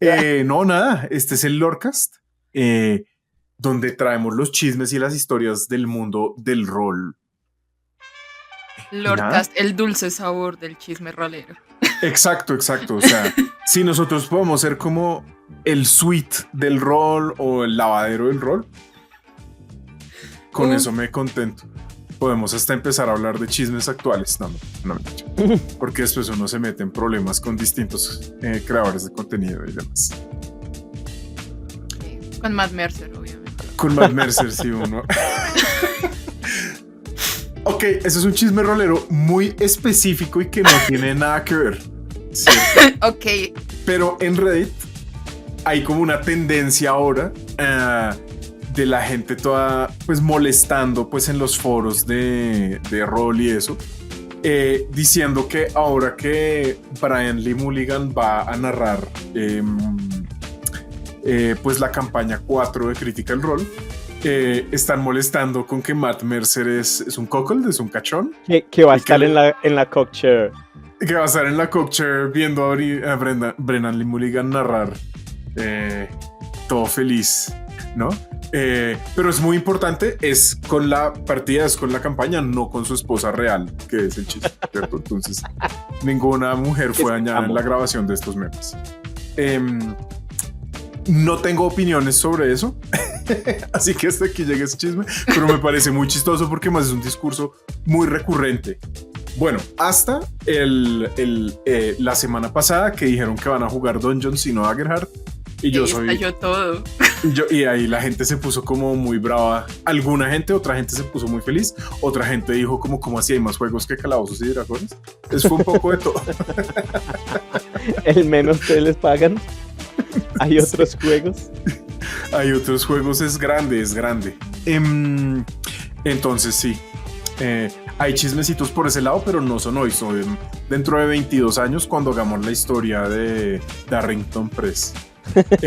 No, nada, este es el Lorecast, eh, donde traemos los chismes y las historias del mundo del rol. Y nada, Lordcast, el dulce sabor del chisme rolero. exacto, exacto. O sea, si nosotros podemos ser como el suite del rol o el lavadero del rol, con eso Uf, me contento. Podemos hasta empezar a hablar de chismes actuales. No, porque después uno se mete en problemas con distintos creadores de contenido y demás. con Matt Mercer, obviamente. Con Matt Mercer, sí, uno. Ok, ese es un chisme rolero muy específico y que no tiene nada que ver, ¿cierto? Ok, Pero en Reddit hay como una tendencia ahora de la gente toda pues molestando pues en los foros de rol y eso, diciendo que ahora que Brian Lee Mulligan va a narrar pues la campaña 4 de Critical Role, están molestando con que Matt Mercer es un cuckold, es un cachón. Que va a Y estar que, en la cockchair. que va a estar en la cockchair viendo a Brennan Lee Mulligan narrar todo feliz, ¿no? Pero es muy importante, es con la partida, es con la campaña, no con su esposa real, que es el chiste, ¿cierto? Entonces, ninguna mujer fue dañada en la grabación de estos memes. No tengo opiniones sobre eso, así que hasta aquí llega ese chisme, pero me parece muy chistoso porque más es un discurso muy recurrente. Bueno, hasta la semana pasada que dijeron que van a jugar Dungeons y no Daggerheart. Y yo soy. estalló todo. Y ahí la gente se puso como muy brava. Alguna gente, otra gente se puso muy feliz. Otra gente dijo como así hay más juegos que Calabozos y Dragones. Eso fue un poco de todo. El menos que les pagan. Hay otros juegos. Hay otros juegos, es grande, es grande. Entonces sí. Hay chismecitos por ese lado, pero no son hoy. Son dentro de 22 años cuando hagamos la historia de Darrington Press.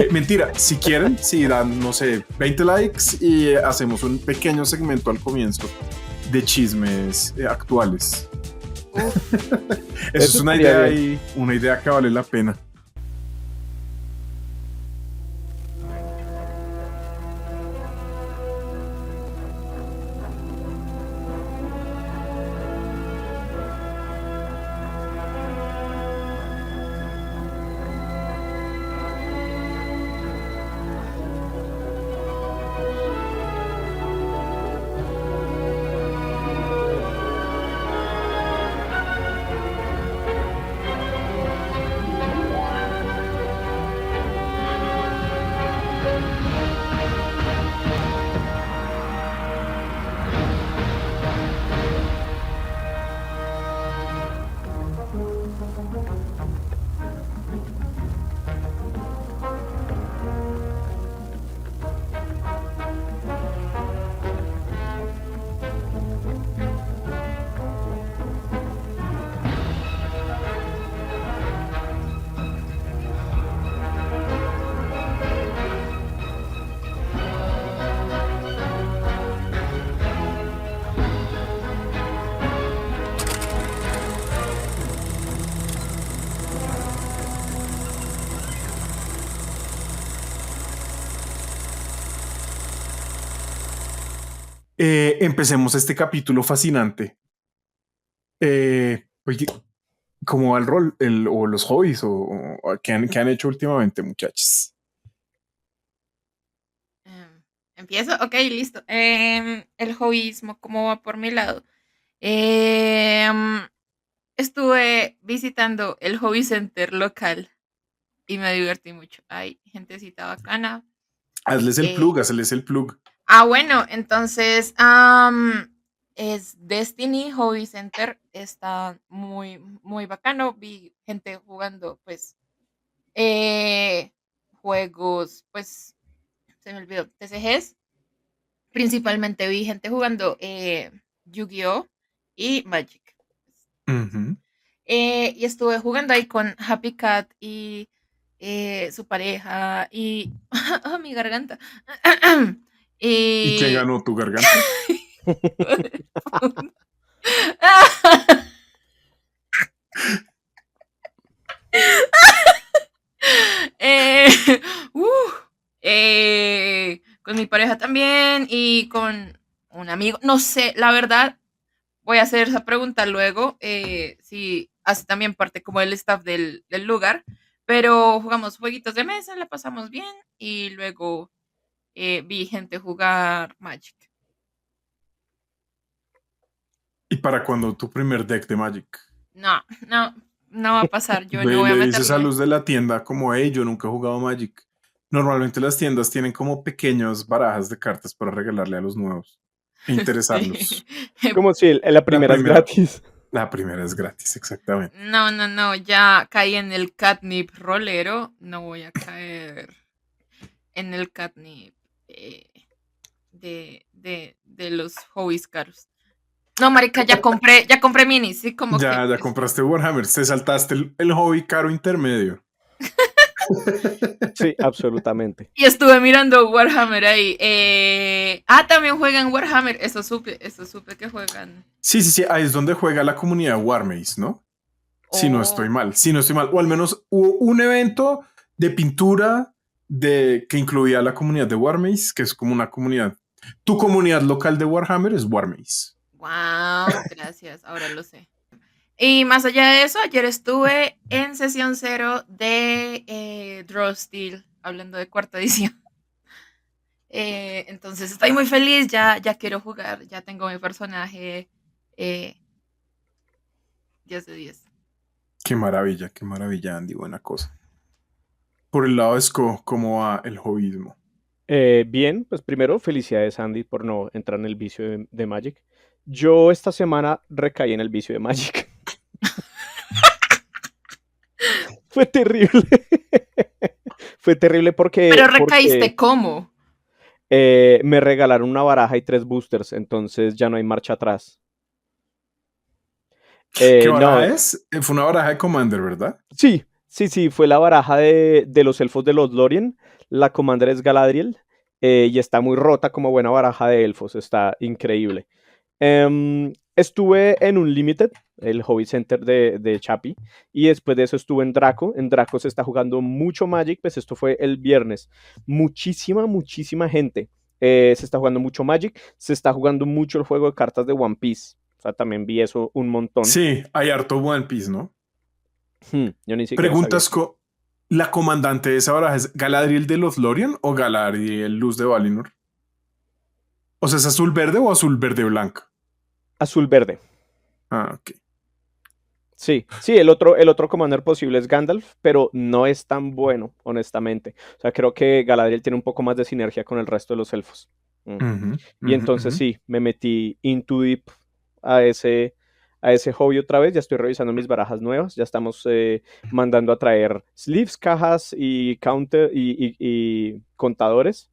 Mentira, si quieren, si dan, no sé, 20 likes y hacemos un pequeño segmento al comienzo de chismes actuales. Eso es una idea y una idea que vale la pena. Empecemos este capítulo fascinante. Oye, ¿cómo va el rol o los hobbies o qué han hecho últimamente, muchachos? Empiezo, ok, listo. El hobbyismo, ¿cómo va por mi lado? Em, Estuve visitando el hobby center local y me divertí mucho. Hay gentecita bacana. Hazles el Eh, plug, hazles el plug. bueno, entonces es Destiny Hobby Center. Está muy, muy bacano. Vi gente jugando, pues, eh, juegos, pues, se me olvidó, TCGs. Principalmente vi gente jugando Yu-Gi-Oh! Y Magic. Uh-huh. Y estuve jugando ahí con Happy Cat y su pareja y oh, mi garganta. ¿Y quién y ganó tu garganta? Eh, uh, con mi pareja también y con un amigo. No sé, la verdad, voy a hacer esa pregunta luego, si hace también parte como el staff del lugar, pero jugamos jueguitos de mesa, la pasamos bien y luego vi gente jugar Magic. ¿Y para cuando tu primer deck de Magic? No, no, no va a pasar, yo no Ve y voy a le dices a meterle. los de la tienda como, hey, yo nunca he jugado Magic. Normalmente las tiendas tienen como pequeñas barajas de cartas para regalarle a los nuevos e Sí. interesarlos. Como si la La primera es primera, gratis. la primera es gratis, exactamente. No, no, no, ya caí en el catnip rolero, no voy a caer en el catnip eh, de los hobbies caros. No, marica, ya compré minis, sí, como que. Ya compraste Warhammer, te saltaste el hobby caro intermedio. Sí, absolutamente. Y estuve mirando Warhammer ahí. También juegan Warhammer. Eso supe que juegan. Sí, sí, sí, ahí es donde juega la comunidad Warmaze, ¿no? Si no estoy Oh, mal, si no estoy mal. O al menos hubo un evento de pintura que incluía a la comunidad de Warmaze, que es como una comunidad. Tu comunidad local de Warhammer es Warmaze. wow, gracias, ahora lo sé. Y más allá de eso, ayer estuve en sesión cero de Draw Steel, hablando de cuarta edición. Entonces estoy muy feliz, ya quiero jugar, ya tengo mi personaje eh, 10 de 10. Qué maravilla, Andy, buena cosa. Por el lado de Sco, ¿cómo va el hobbyismo? Bien, pues primero, felicidades, Andy, por no entrar en el vicio de Magic. Yo esta semana recaí en el vicio de Magic. Fue terrible. Fue terrible Pero porque recaíste cómo. me regalaron una baraja y 3 boosters, entonces ya no hay marcha atrás. ¿Qué No, baraja es? Fue una baraja de Commander, ¿verdad? sí, fue la baraja de los elfos de los Lorien. La Commander es Galadriel y está muy rota como buena baraja de elfos, está increíble. Estuve en un Limited, el Hobby Center de Chapi, y después de eso estuve en Draco. En Draco se está jugando mucho Magic, pues esto fue el viernes. Muchísima gente. Se está jugando mucho Magic, se está jugando mucho el juego de cartas de One Piece. O sea, también vi eso un montón. Sí, hay harto One Piece, ¿no? Yo ni siquiera sabía Preguntas, que... ¿la comandante de esa baraja es Galadriel de los Lorien o Galadriel Luz de Valinor? O sea, ¿es azul verde o azul verde blanca? Azul verde. Ah, ok. Sí, el otro commander posible es Gandalf, pero no es tan bueno, honestamente. O sea, creo que Galadriel tiene un poco más de sinergia con el resto de los elfos. Mm. Ujú, Y ujú, entonces ujú. sí, me metí into deep a ese hobby otra vez. Ya estoy revisando mis barajas nuevas. Ya estamos mandando a traer sleeves, cajas y counter y contadores.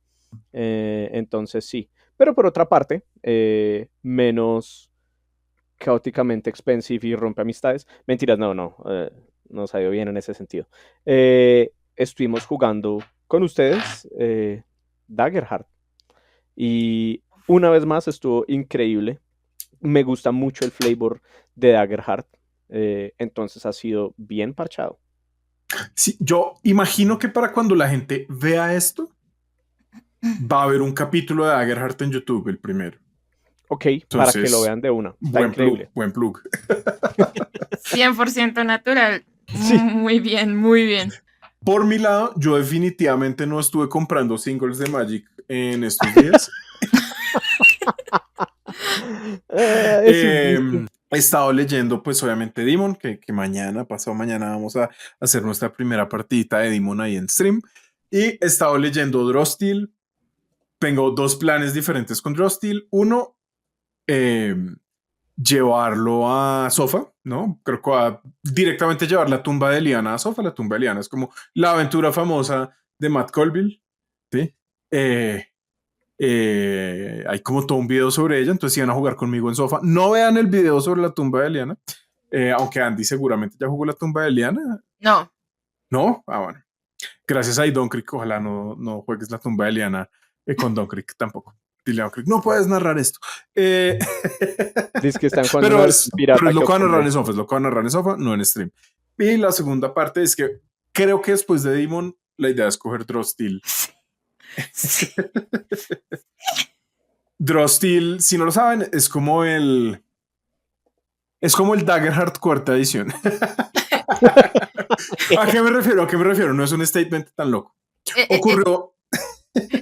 Entonces sí. Pero por otra parte, menos caóticamente expensive y rompe amistades. Mentiras, no, no salió bien en ese sentido. Estuvimos jugando con ustedes Daggerheart y una vez más estuvo increíble. Me gusta mucho el flavor de Daggerheart, entonces ha sido bien parchado. Sí, yo imagino que para cuando la gente vea esto, va a haber un capítulo de Daggerheart en YouTube, el primero. Ok, para que lo Entonces, vean de una. Está buen plug, increíble. buen plug. 100% natural. Sí. Muy bien, muy bien. Por mi lado, yo definitivamente no estuve comprando singles de Magic en estos días. Es un vicio. He estado leyendo, pues obviamente Demon, que mañana, pasado mañana, vamos a hacer nuestra primera partidita de Demon ahí en stream. Y he estado leyendo Drostil. Tengo dos planes diferentes con Drostil. Uno, llevarlo a Sofa, ¿no? Creo que va a directamente llevar la tumba de Liana a Sofa. La tumba de Liana es como la aventura famosa de Matt Colville, ¿sí? Hay como todo un video sobre ella, entonces iban a jugar conmigo en Sofa. No vean el video sobre la tumba de Liana, aunque Andy seguramente ya jugó la tumba de Liana. No. ¿No? Ah, bueno. Gracias a Don Crick, ojalá no juegues la tumba de Liana con Don Crick tampoco. Dile a Don Crick, no puedes narrar esto. Dice que están jugando una pero, versión pero pirata es que lo que van a narrar ocurre. en Sofa, es lo que van a narrar en Sofa, no en stream. Y la segunda parte es que creo que después de Demon la idea es coger Draw Steel. Sí. Draw Steel, si no lo saben, es como el Daggerheart cuarta edición. ¿A qué me refiero? ¿A qué me refiero? No es un statement tan loco. Ocurrió.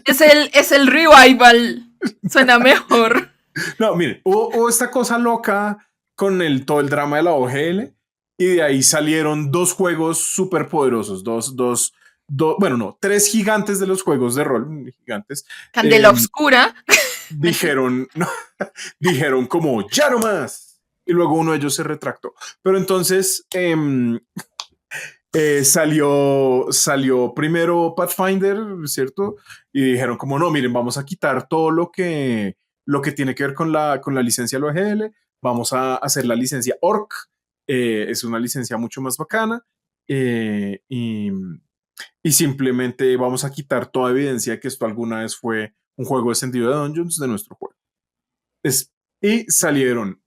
Es el revival. Suena mejor. No, miren, hubo esta cosa loca con todo el drama de la OGL y de ahí salieron dos juegos súper poderosos, tres gigantes de los juegos de rol, gigantes. Candela Oscura. Dijeron, no, dijeron como, ya no más. Y luego uno de ellos se retractó. Pero entonces salió primero Pathfinder, ¿cierto? Y dijeron como, no, miren, vamos a quitar todo lo que tiene que ver con la licencia del OGL, vamos a hacer la licencia Orc, es una licencia mucho más bacana, y simplemente vamos a quitar toda evidencia de que esto alguna vez fue un juego descendido de Dungeons de nuestro juego. Y salieron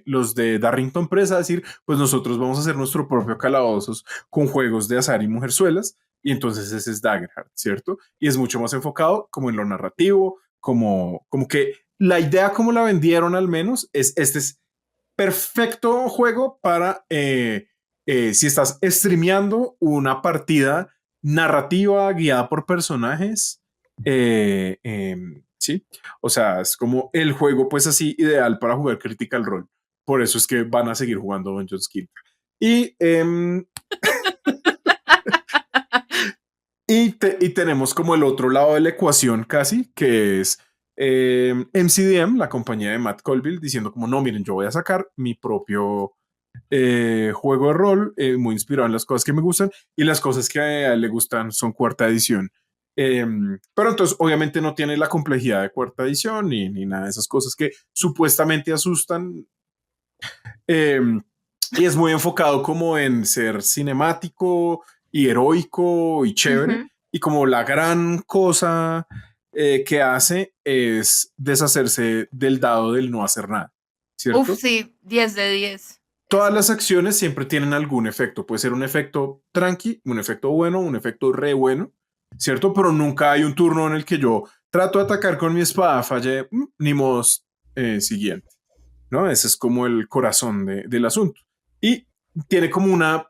los de Darrington Press a decir, pues nosotros vamos a hacer nuestro propio calabozos con juegos de azar y mujerzuelas, y entonces ese es Daggerheart, ¿cierto? Y es mucho más enfocado como en lo narrativo, como que la idea como la vendieron al menos es, este es perfecto juego para si estás streameando una partida narrativa guiada por personajes, ¿sí? O sea, es como el juego pues así ideal para jugar Critical Role. Por eso es que van a seguir jugando Dungeons King. Y y tenemos como el otro lado de la ecuación casi, que es MCDM, la compañía de Matt Colville, diciendo como, no, miren, yo voy a sacar mi propio juego de rol, muy inspirado en las cosas que me gustan, y las cosas que a él le gustan son cuarta edición. Pero entonces obviamente no tiene la complejidad de cuarta edición ni nada de esas cosas que supuestamente asustan. Y es muy enfocado como en ser cinemático y heroico y chévere. Y como la gran cosa que hace es deshacerse del dado del no hacer nada, ¿cierto? Uf, sí, 10 de 10. Todas las acciones siempre tienen algún efecto. Puede ser un efecto tranqui, un efecto bueno, un efecto re bueno, ¿cierto? Pero nunca hay un turno en el que yo trato de atacar con mi espada, fallé, ni modo, siguiente, ¿no? Ese es como el corazón del asunto. Y tiene como una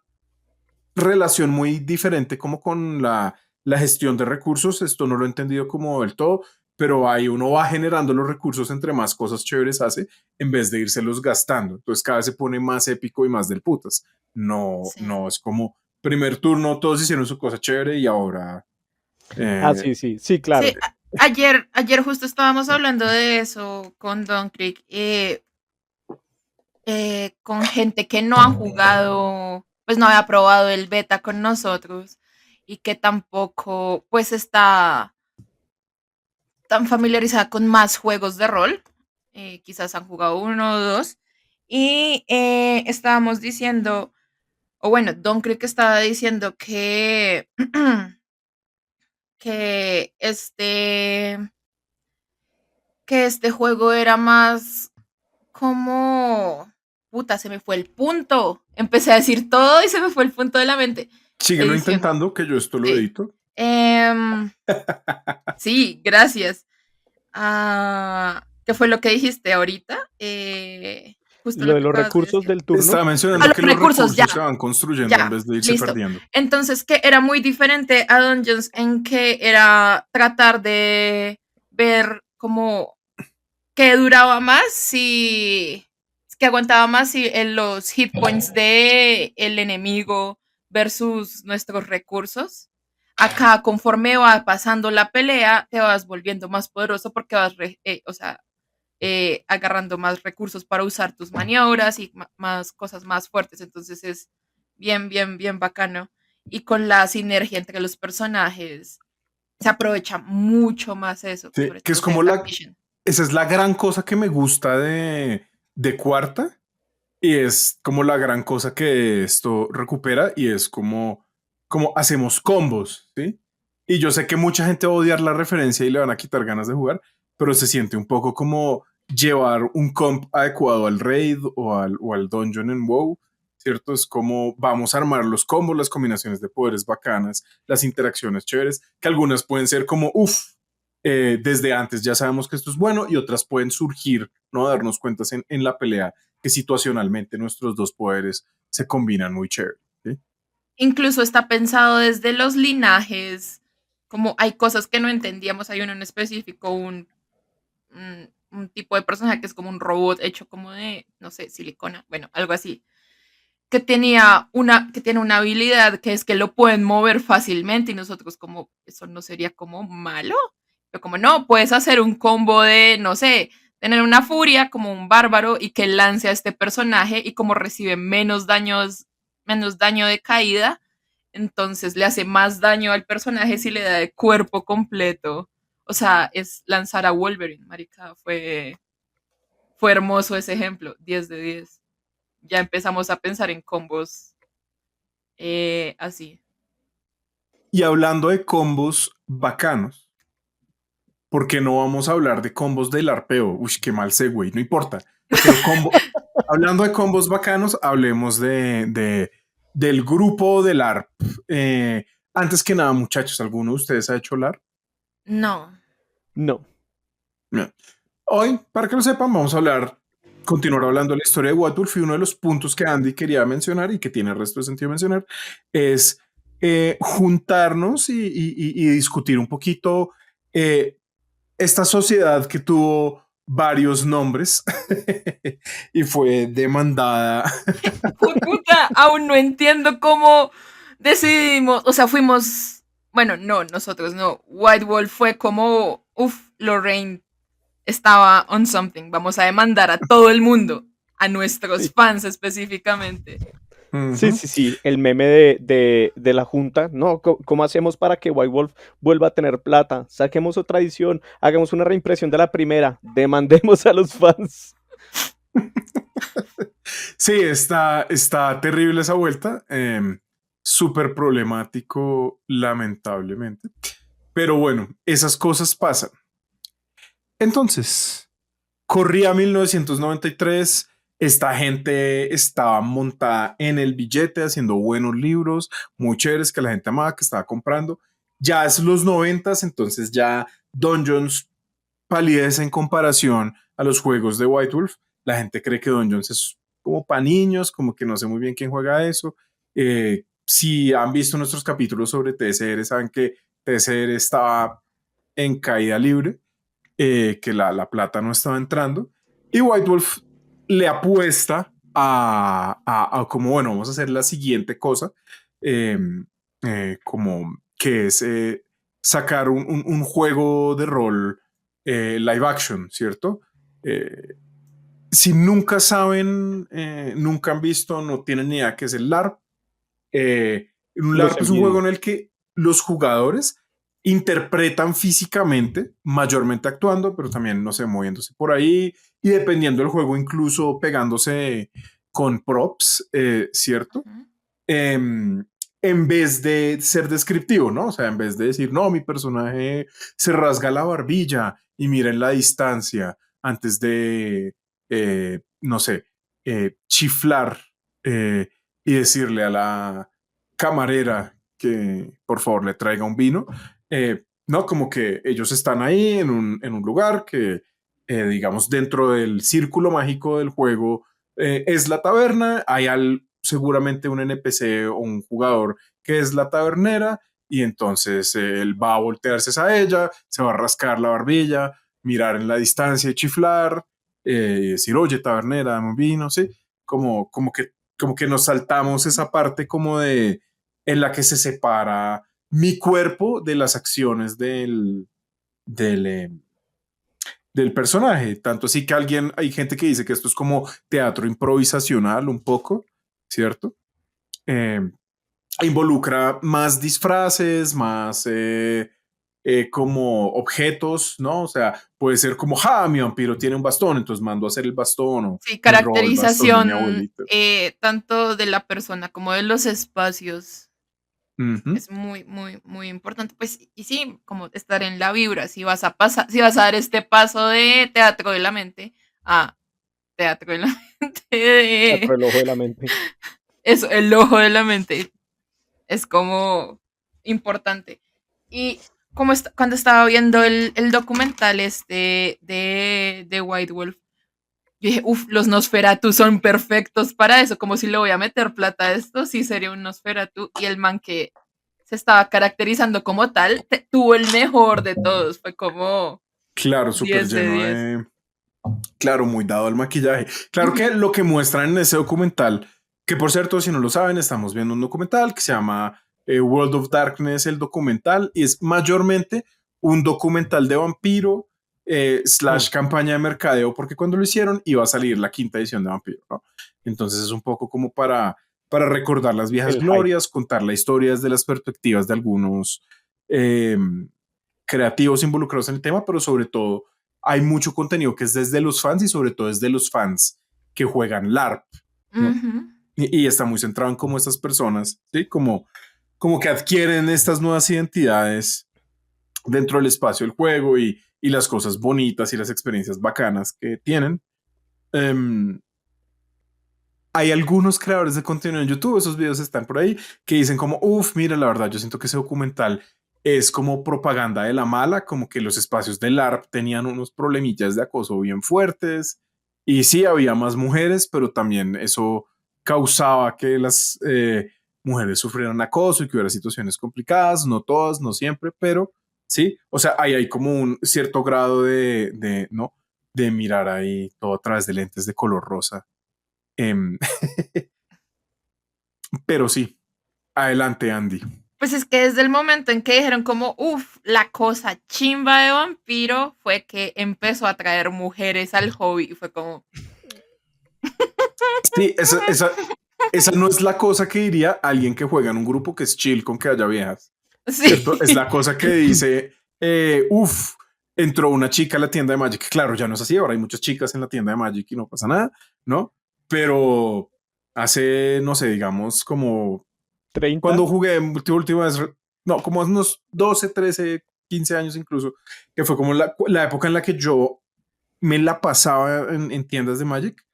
relación muy diferente como con la gestión de recursos. Esto no lo he entendido como del todo, pero ahí uno va generando los recursos entre más cosas chéveres hace en vez de irselos gastando. Entonces cada vez se pone más épico y más del putas. No, Sí. no es como primer turno todos hicieron su cosa chévere y ahora... sí, claro. Sí, ayer justo estábamos hablando de eso con Don Creek, con gente que no han jugado, pues no había probado el beta con nosotros y que tampoco pues está tan familiarizada con más juegos de rol. Quizás han jugado uno o dos. Y estábamos diciendo, o bueno, Don Creek estaba diciendo que que este juego era más como puta, se me fue el punto. Empecé a decir todo y se me fue el punto de la mente. Síguelo Edición. intentando, que yo esto lo Sí. edito. Sí, gracias. ¿Qué fue lo que dijiste ahorita? Justo Lo de que los acabas de recursos decir. del turno. Estaba mencionando los que los recursos, recursos ya. se van construyendo Ya, en vez de irse listo. perdiendo. Entonces, que era muy diferente a Dungeons en que era tratar de ver como que duraba más si que aguantaba más si en los hit points de el enemigo versus nuestros recursos. Acá, conforme va pasando la pelea, te vas volviendo más poderoso porque vas, agarrando más recursos para usar tus maniobras y más cosas más fuertes. Entonces es bien, bien, bien bacano. Y con la sinergia entre los personajes se aprovecha mucho más eso. Sí, Sobre que todo es como esa es la gran cosa que me gusta de cuarta, y es como la gran cosa que esto recupera, y es como hacemos combos, ¿sí? Y yo sé que mucha gente va a odiar la referencia y le van a quitar ganas de jugar, pero se siente un poco como llevar un comp adecuado al raid o al dungeon en WoW, ¿cierto? Es como vamos a armar los combos, las combinaciones de poderes bacanas, las interacciones chéveres, que algunas pueden ser como, desde antes ya sabemos que esto es bueno y otras pueden surgir, ¿no? Darnos cuentas en la pelea que situacionalmente nuestros dos poderes se combinan muy chévere. ¿Sí? Incluso está pensado desde los linajes, como hay cosas que no entendíamos, hay uno en específico, un tipo de personaje que es como un robot hecho como de, no sé, silicona, bueno, algo así, que tiene una habilidad que es que lo pueden mover fácilmente y nosotros como, eso no sería como malo, pero como no, puedes hacer un combo de, no sé, tener una furia como un bárbaro y que lance a este personaje y como recibe menos daño de caída, entonces le hace más daño al personaje si le da de cuerpo completo. O sea, es lanzar a Wolverine, marica, fue hermoso ese ejemplo, 10 de 10. Ya empezamos a pensar en combos así. Y hablando de combos bacanos, ¿por qué no vamos a hablar de combos del arpeo? Uy, qué mal segue, no importa. Pero hablando de combos bacanos, hablemos del grupo del ARP. Antes que nada, muchachos, ¿alguno de ustedes ha hecho el ARP? No. No. Bien. Hoy, para que lo sepan, vamos a continuar hablando de la historia de White Wolf y uno de los puntos que Andy quería mencionar y que tiene el resto de sentido mencionar es juntarnos y discutir un poquito esta sociedad que tuvo varios nombres y fue demandada. Puta, aún no entiendo cómo decidimos, o sea, bueno, no, nosotros no. White Wolf fue como, Lorraine estaba on something. Vamos a demandar a todo el mundo, a nuestros Sí. fans específicamente. Sí, Ujú. sí, sí, el meme de la junta, no, ¿cómo hacemos para que White Wolf vuelva a tener plata? Saquemos otra edición, hagamos una reimpresión de la primera, demandemos a los fans. Sí, está terrible esa vuelta. Súper problemático, lamentablemente. Pero bueno, esas cosas pasan. Entonces, corría 1993, esta gente estaba montada en el billete haciendo buenos libros, muy chéveres que la gente amaba, que estaba comprando. Ya es los 90, entonces ya Dungeons palidece en comparación a los juegos de White Wolf. La gente cree que Dungeons es como para niños, como que no sé muy bien quién juega eso. Si han visto nuestros capítulos sobre TSR, saben que TSR estaba en caída libre, que la plata no estaba entrando. Y White Wolf le apuesta a como, bueno, vamos a hacer la siguiente cosa, eh, como que es sacar un juego de rol live action, ¿cierto? Eh, si nunca saben, nunca han visto, no tienen ni idea qué es el LARP, un Los LARP es un juego envidio. en el que los jugadores interpretan físicamente, mayormente actuando, pero también, no sé, moviéndose por ahí y dependiendo del juego, incluso pegándose con props, ¿cierto? Ujú. En vez de ser descriptivo, ¿no? O sea, en vez de decir, no, mi personaje se rasga la barbilla y mira en la distancia antes de, no sé, chiflar y decirle a la camarera que por favor le traiga un vino. No, como que ellos están ahí en un lugar que, digamos, dentro del círculo mágico del juego es la taberna, seguramente un NPC o un jugador que es la tabernera y entonces él va a voltearse a ella, se va a rascar la barbilla, mirar en la distancia y chiflar, y decir, oye, tabernera, dame un vino, ¿sí? Como que nos saltamos esa parte como en la que se separa mi cuerpo de las acciones del personaje. Tanto así que hay gente que dice que esto es como teatro improvisacional un poco, ¿cierto? Eh, Involucra más disfraces, más como objetos, ¿no? O sea, puede ser como, mi vampiro tiene un bastón, entonces mando a hacer el bastón o Sí, me robo el bastón de mi caracterización abuelita. tanto de la persona como de los espacios Ujú. es muy, muy, muy importante. Pues, y sí, como estar en la vibra, si vas a dar este paso de teatro de la mente a teatro de la mente Teatro del ojo de la mente. Eso, el ojo de la mente es como importante. Y como cuando estaba viendo el documental de White Wolf, yo dije, uff, los Nosferatu son perfectos para eso, como si le voy a meter plata a esto, sí sería un Nosferatu. Y el man que se estaba caracterizando como tal, tuvo el mejor de todos, fue como Claro, súper 10 de lleno 10. de... Claro, muy dado al maquillaje. Claro que lo que muestran en ese documental, que por cierto, si no lo saben, estamos viendo un documental que se llama World of Darkness, el documental, y es mayormente un documental de vampiro Mm. slash campaña de mercadeo, porque cuando lo hicieron iba a salir la quinta edición de Vampiro, ¿no? Entonces es un poco como para recordar las viejas El hype. glorias, contar la historia desde las perspectivas de algunos eh, creativos involucrados en el tema, pero sobre todo hay mucho contenido que es desde los fans y sobre todo desde los fans que juegan LARP, ¿no? Ujú. Y está muy centrado en cómo estas personas, ¿sí? Como que adquieren estas nuevas identidades dentro del espacio del juego y las cosas bonitas y las experiencias bacanas que tienen. Um, hay algunos creadores de contenido en YouTube, esos videos están por ahí, que dicen como, uff, mira, la verdad, yo siento que ese documental es como propaganda de la mala, como que los espacios del ARP tenían unos problemillas de acoso bien fuertes, y sí, había más mujeres, pero también eso causaba que las mujeres sufrieran acoso y que hubiera situaciones complicadas, no todas, no siempre, pero sí, o sea, ahí hay como un cierto grado ¿no? De mirar ahí todo a través de lentes de color rosa. Em, pero sí, adelante, Andy. Pues es que desde el momento en que dijeron como, uff, la cosa chimba de vampiro fue que empezó a traer mujeres al hobby y fue como... Sí, esa no es la cosa que diría alguien que juega en un grupo que es chill con que haya viejas, Sí. ¿cierto? Es la cosa que dice, uff, entró una chica a la tienda de Magic. Claro, ya no es así, ahora hay muchas chicas en la tienda de Magic y no pasa nada, ¿no? Pero hace, no sé, digamos, como 30. cuando jugué última vez, no, como hace unos 12, 13, 15 años incluso, que fue como la época en la que yo me la pasaba en tiendas de Magic,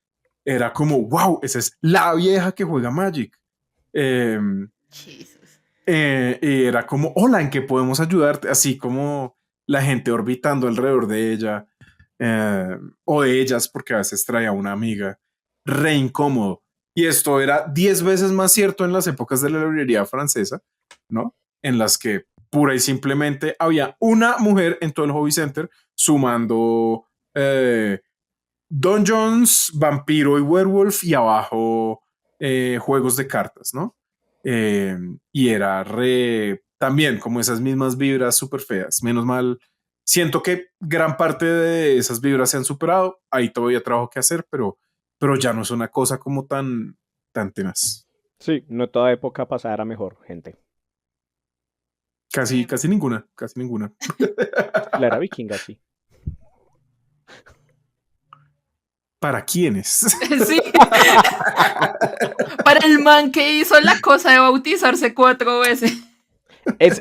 era como, wow, esa es la vieja que juega Magic. Eh, Jesus. y era como, hola, ¿en qué podemos ayudarte? Así como la gente orbitando alrededor de ella o de ellas, porque a veces traía una amiga, re incómodo. Y esto era 10 veces más cierto en las épocas de la librería francesa, ¿no? En las que pura y simplemente había una mujer en todo el hobby center sumando Dungeons, Vampiro y Werewolf y abajo juegos de cartas, ¿no? Y era también como esas mismas vibras súper feas. Menos mal, siento que gran parte de esas vibras se han superado. Hay todavía trabajo que hacer, pero ya no es una cosa como tan tenaz. Sí, no toda época pasada era mejor, gente. Casi, casi ninguna, casi ninguna. La era vikinga, sí. ¿Para quiénes? Sí. Para el man que hizo la cosa de bautizarse 4 veces.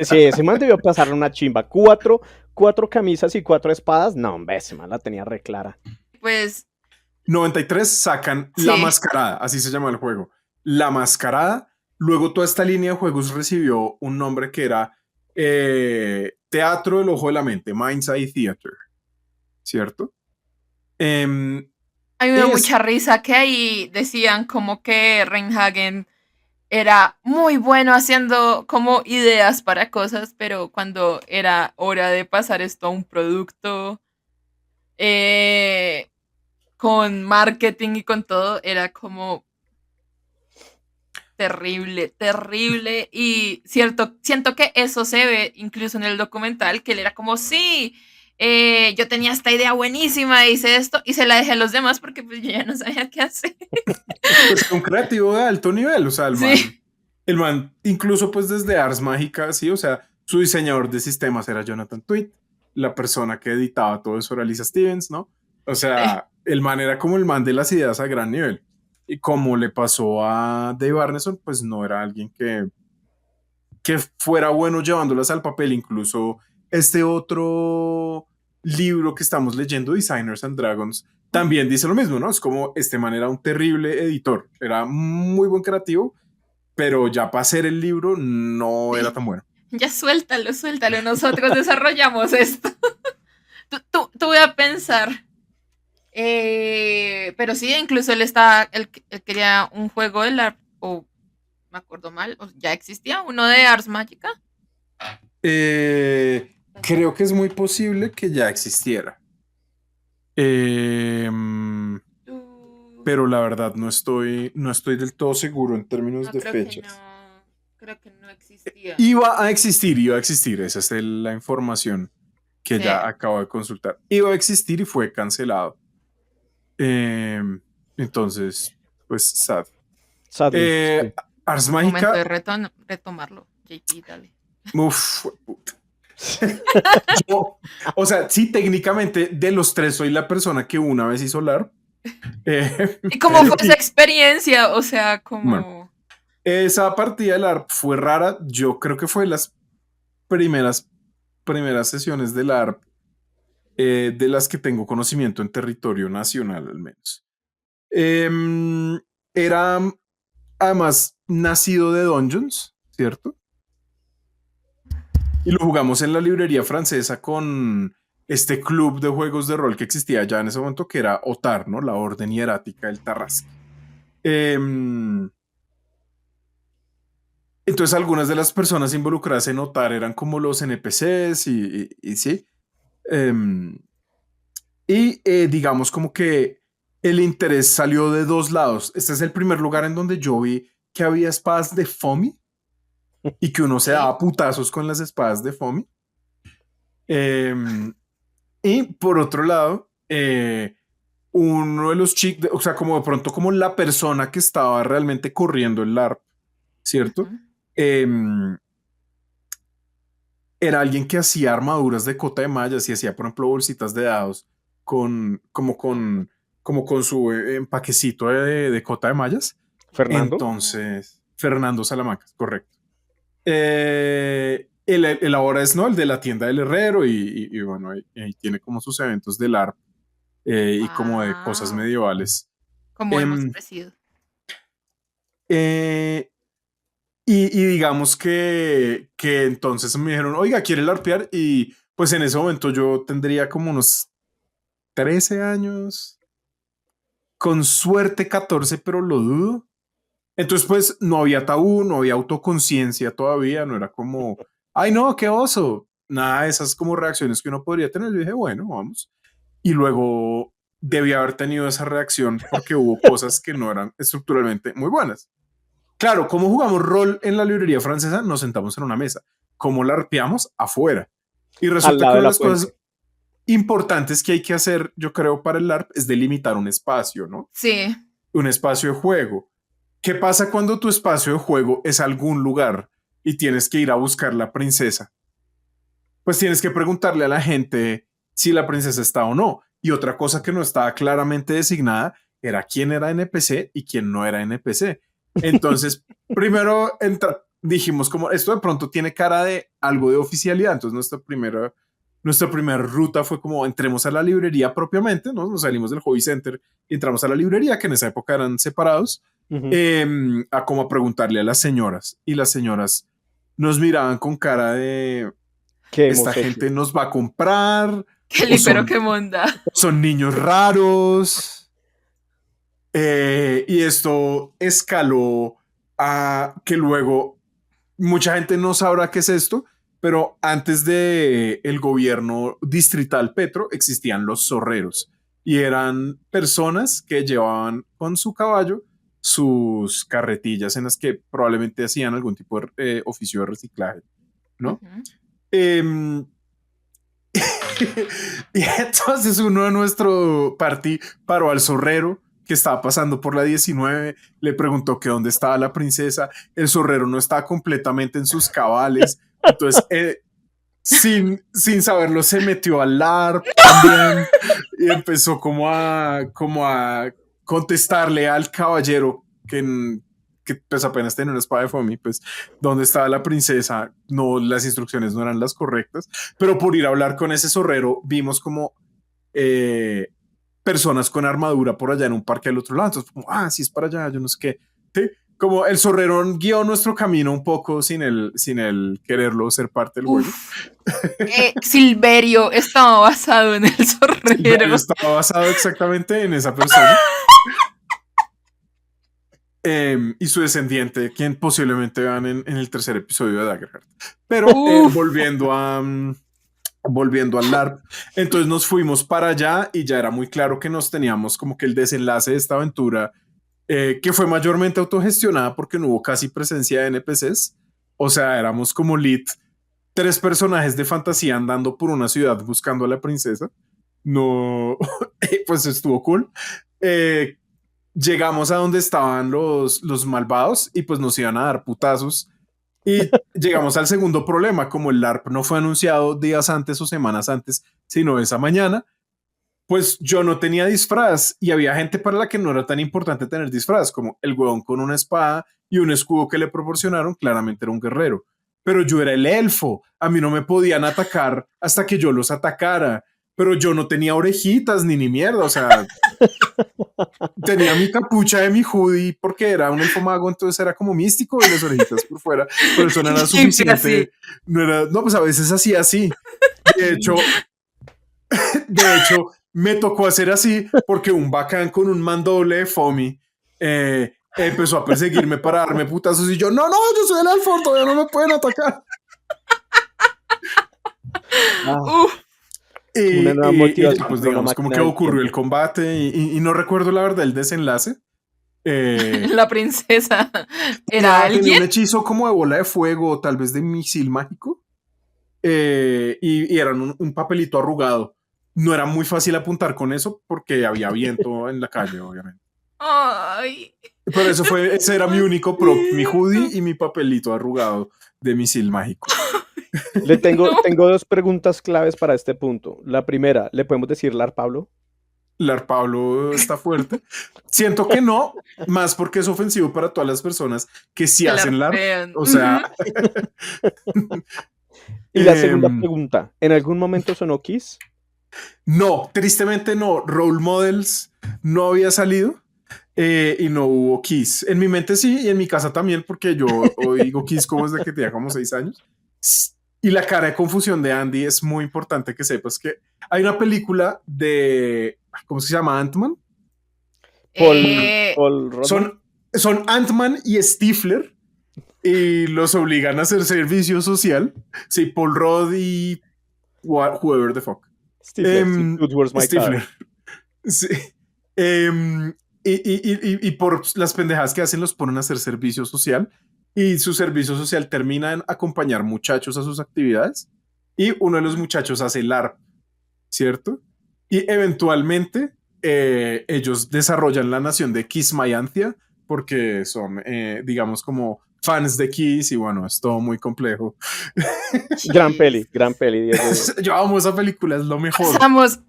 Sí, ese man debió pasarle una chimba. Cuatro camisas y 4 espadas. No, hombre, ese man la tenía re clara. Pues 93 sacan La sí. Mascarada, así se llama el juego. La Mascarada. Luego toda esta línea de juegos recibió un nombre que era Teatro del Ojo de la Mente, Mind's Eye Theater, ¿cierto? A mí me Y dio es, mucha risa que ahí decían como que Reinhagen era muy bueno haciendo como ideas para cosas, pero cuando era hora de pasar esto a un producto eh, con marketing y con todo, era como terrible, terrible. Y cierto, siento que eso se ve incluso en el documental, que él era como, sí, yo tenía esta idea buenísima, hice esto y se la dejé a los demás porque pues yo ya no sabía qué hacer. pues un creativo de alto nivel, o sea, Sí. el man, incluso pues desde Ars Mágica, sí, o sea, su diseñador de sistemas era Jonathan Tweet, la persona que editaba todo eso era Lisa Stevens, ¿no? O Sí. sea, el man era como el man de las ideas a gran nivel. Y como le pasó a Dave Arneson, pues no era alguien que fuera bueno llevándolas al papel. Incluso este otro libro que estamos leyendo, Designers and Dragons, también dice lo mismo, ¿no? Es como este man era un terrible editor, era muy buen creativo, pero ya para hacer el libro no era tan bueno. Ya suéltalo, suéltalo. Nosotros desarrollamos esto. Tú voy a pensar. Pero sí, incluso él quería un juego de la, o me acuerdo mal, o ya existía uno de Ars Magica. Creo que es muy posible que ya existiera. Pero la verdad no estoy del todo seguro en términos No, de creo que fechas. no. Creo que no existía. Iba a existir. Esa es la información que Sí. ya acabo de consultar. Iba a existir y fue cancelado. Entonces, pues sad. Sadly, sí. Ars Momento de Magica. retomarlo. JP, dale. Uf, puta. O sea, sí, técnicamente de los tres soy la persona que una vez hizo LARP. ¿Y cómo fue esa experiencia? O sea, como... Bueno, esa partida del ARP fue rara. Yo creo que fue las primeras sesiones del ARP de las que tengo conocimiento en territorio nacional, al menos. Era además nacido de Dungeons, ¿cierto? Y lo jugamos en la librería francesa con este club de juegos de rol que existía ya en ese momento, que era OTAR, ¿no? La Orden Hierática del Tarrasque. Entonces algunas de las personas involucradas en OTAR eran como los NPCs y sí. Digamos como que el interés salió de dos lados. Este es el primer lugar en donde yo vi que había espadas de FOMI y que uno se daba putazos con las espadas de FOMI. Y por otro lado, uno de los chicos, o sea, como de pronto como la persona que estaba realmente corriendo el LARP, ¿cierto? Era alguien que hacía armaduras de cota de mallas y hacía, por ejemplo, bolsitas de dados con su empaquecito de cota de mallas. ¿Fernando? Entonces, Fernando Salamanca, correcto. Él ahora es, ¿no? El de la tienda del herrero y bueno, ahí tiene como sus eventos del ARP y como de cosas medievales. Como hemos crecido. Y digamos que entonces me dijeron, oiga, ¿quiere larpear? Y pues en ese momento yo tendría como unos 13 años, con suerte 14, pero lo dudo. Entonces pues no había tabú, no había autoconciencia todavía, no era como, ay no, qué oso. Nada de esas como reacciones que uno podría tener. Yo dije, bueno, vamos. Y luego debía haber tenido esa reacción porque hubo cosas que no eran estructuralmente muy buenas. Claro, ¿cómo jugamos rol en la librería francesa? Nos sentamos en una mesa. ¿Cómo la arpeamos? Afuera. Y resulta que una de las cosas importantes que hay que hacer, yo creo, para el LARP es delimitar un espacio, ¿no? Sí. Un espacio de juego. ¿Qué pasa cuando tu espacio de juego es algún lugar y tienes que ir a buscar la princesa? Pues tienes que preguntarle a la gente si la princesa está o no. Y otra cosa que no estaba claramente designada era quién era NPC y quién no era NPC. Entonces, primero dijimos como esto de pronto tiene cara de algo de oficialidad. Entonces nuestra primera ruta fue como entremos a la librería propiamente, ¿no? Nos salimos del Hobby Center y entramos a la librería, que en esa época eran separados, a como a preguntarle a las señoras. Y las señoras nos miraban con cara de esta gente nos va a comprar. Pero qué monda. Son niños raros. Y esto escaló a que luego mucha gente no sabrá qué es esto, pero antes de el gobierno distrital Petro existían los zorreros y eran personas que llevaban con su caballo sus carretillas en las que probablemente hacían algún tipo de oficio de reciclaje, ¿no? Y entonces uno de nuestro party paró al zorrero que estaba pasando por la 19, le preguntó que dónde estaba la princesa. El zorrero no estaba completamente en sus cabales, entonces sin saberlo se metió al LARP también y empezó como a contestarle al caballero que que pues apenas tenía una espada de foamy, pues dónde estaba la princesa, no, las instrucciones no eran las correctas, pero por ir a hablar con ese zorrero vimos como personas con armadura por allá en un parque al otro lado, entonces como, sí es para allá, yo no sé qué, ¿sí? Como el zorrero guió nuestro camino un poco sin el quererlo ser parte del juego. Silverio estaba basado en el zorrero. Estaba basado exactamente en esa persona. Y su descendiente, quien posiblemente vean en el tercer episodio de Daggerheart. Pero volviendo al LARP, entonces nos fuimos para allá y ya era muy claro que nos teníamos como que el desenlace de esta aventura, que fue mayormente autogestionada porque no hubo casi presencia de NPCs. O sea, éramos como lead 3 personajes de fantasía andando por una ciudad buscando a la princesa. No, pues estuvo cool. Llegamos a donde estaban los malvados y pues nos iban a dar putazos. Y llegamos al segundo problema, como el LARP no fue anunciado días antes o semanas antes, sino esa mañana, pues yo no tenía disfraz y había gente para la que no era tan importante tener disfraz, como el huevón con una espada y un escudo que le proporcionaron, claramente era un guerrero. Pero yo era el elfo, a mí no me podían atacar hasta que yo los atacara, pero yo no tenía orejitas ni mierda, o sea, tenía mi capucha de mi hoodie porque era un elfo mago, entonces era como místico y las orejitas por fuera, pero eso no era suficiente. No, pues a veces hacía así. De hecho, me tocó hacer así porque un bacán con un mandoble de foamy empezó a perseguirme para darme putazos y yo, no, yo soy el elfo, todavía no me pueden atacar. Una nueva motivación, pues digamos como que ocurrió el combate y no recuerdo la verdad el desenlace. La princesa era alguien. Tenía un hechizo como de bola de fuego, tal vez de misil mágico, y eran un papelito arrugado. No era muy fácil apuntar con eso porque había viento en la calle, obviamente. Ay. Pero ese era mi único prop, mi hoodie y mi papelito arrugado de misil mágico. Tengo 2 preguntas claves para este punto. La primera, ¿le podemos decir Lar Pablo? Lar Pablo está fuerte. Siento que no, más porque es ofensivo para todas las personas que sí hacen LARP. O sea. Y la segunda pregunta, ¿en algún momento sonó Kiss? No, tristemente no. Role Models no había salido y no hubo Kiss. En mi mente sí y en mi casa también, porque yo oigo Kiss como desde que tenía como 6 años. Y la cara de confusión de Andy es muy importante que sepas que hay una película de, ¿cómo se llama? Ant-Man. Paul son Ant-Man y Stifler y los obligan a hacer servicio social. Sí, Paul Rudd y whoever the fuck. Stifler. Sí. Y por las pendejadas que hacen los ponen a hacer servicio social y su servicio social termina en acompañar muchachos a sus actividades y uno de los muchachos hace LARP, ¿cierto? Y eventualmente ellos desarrollan la nación de Kismayantia porque son, digamos, como fans de Kiss y bueno, es todo muy complejo. Gran peli. Yo amo esa película, es lo mejor.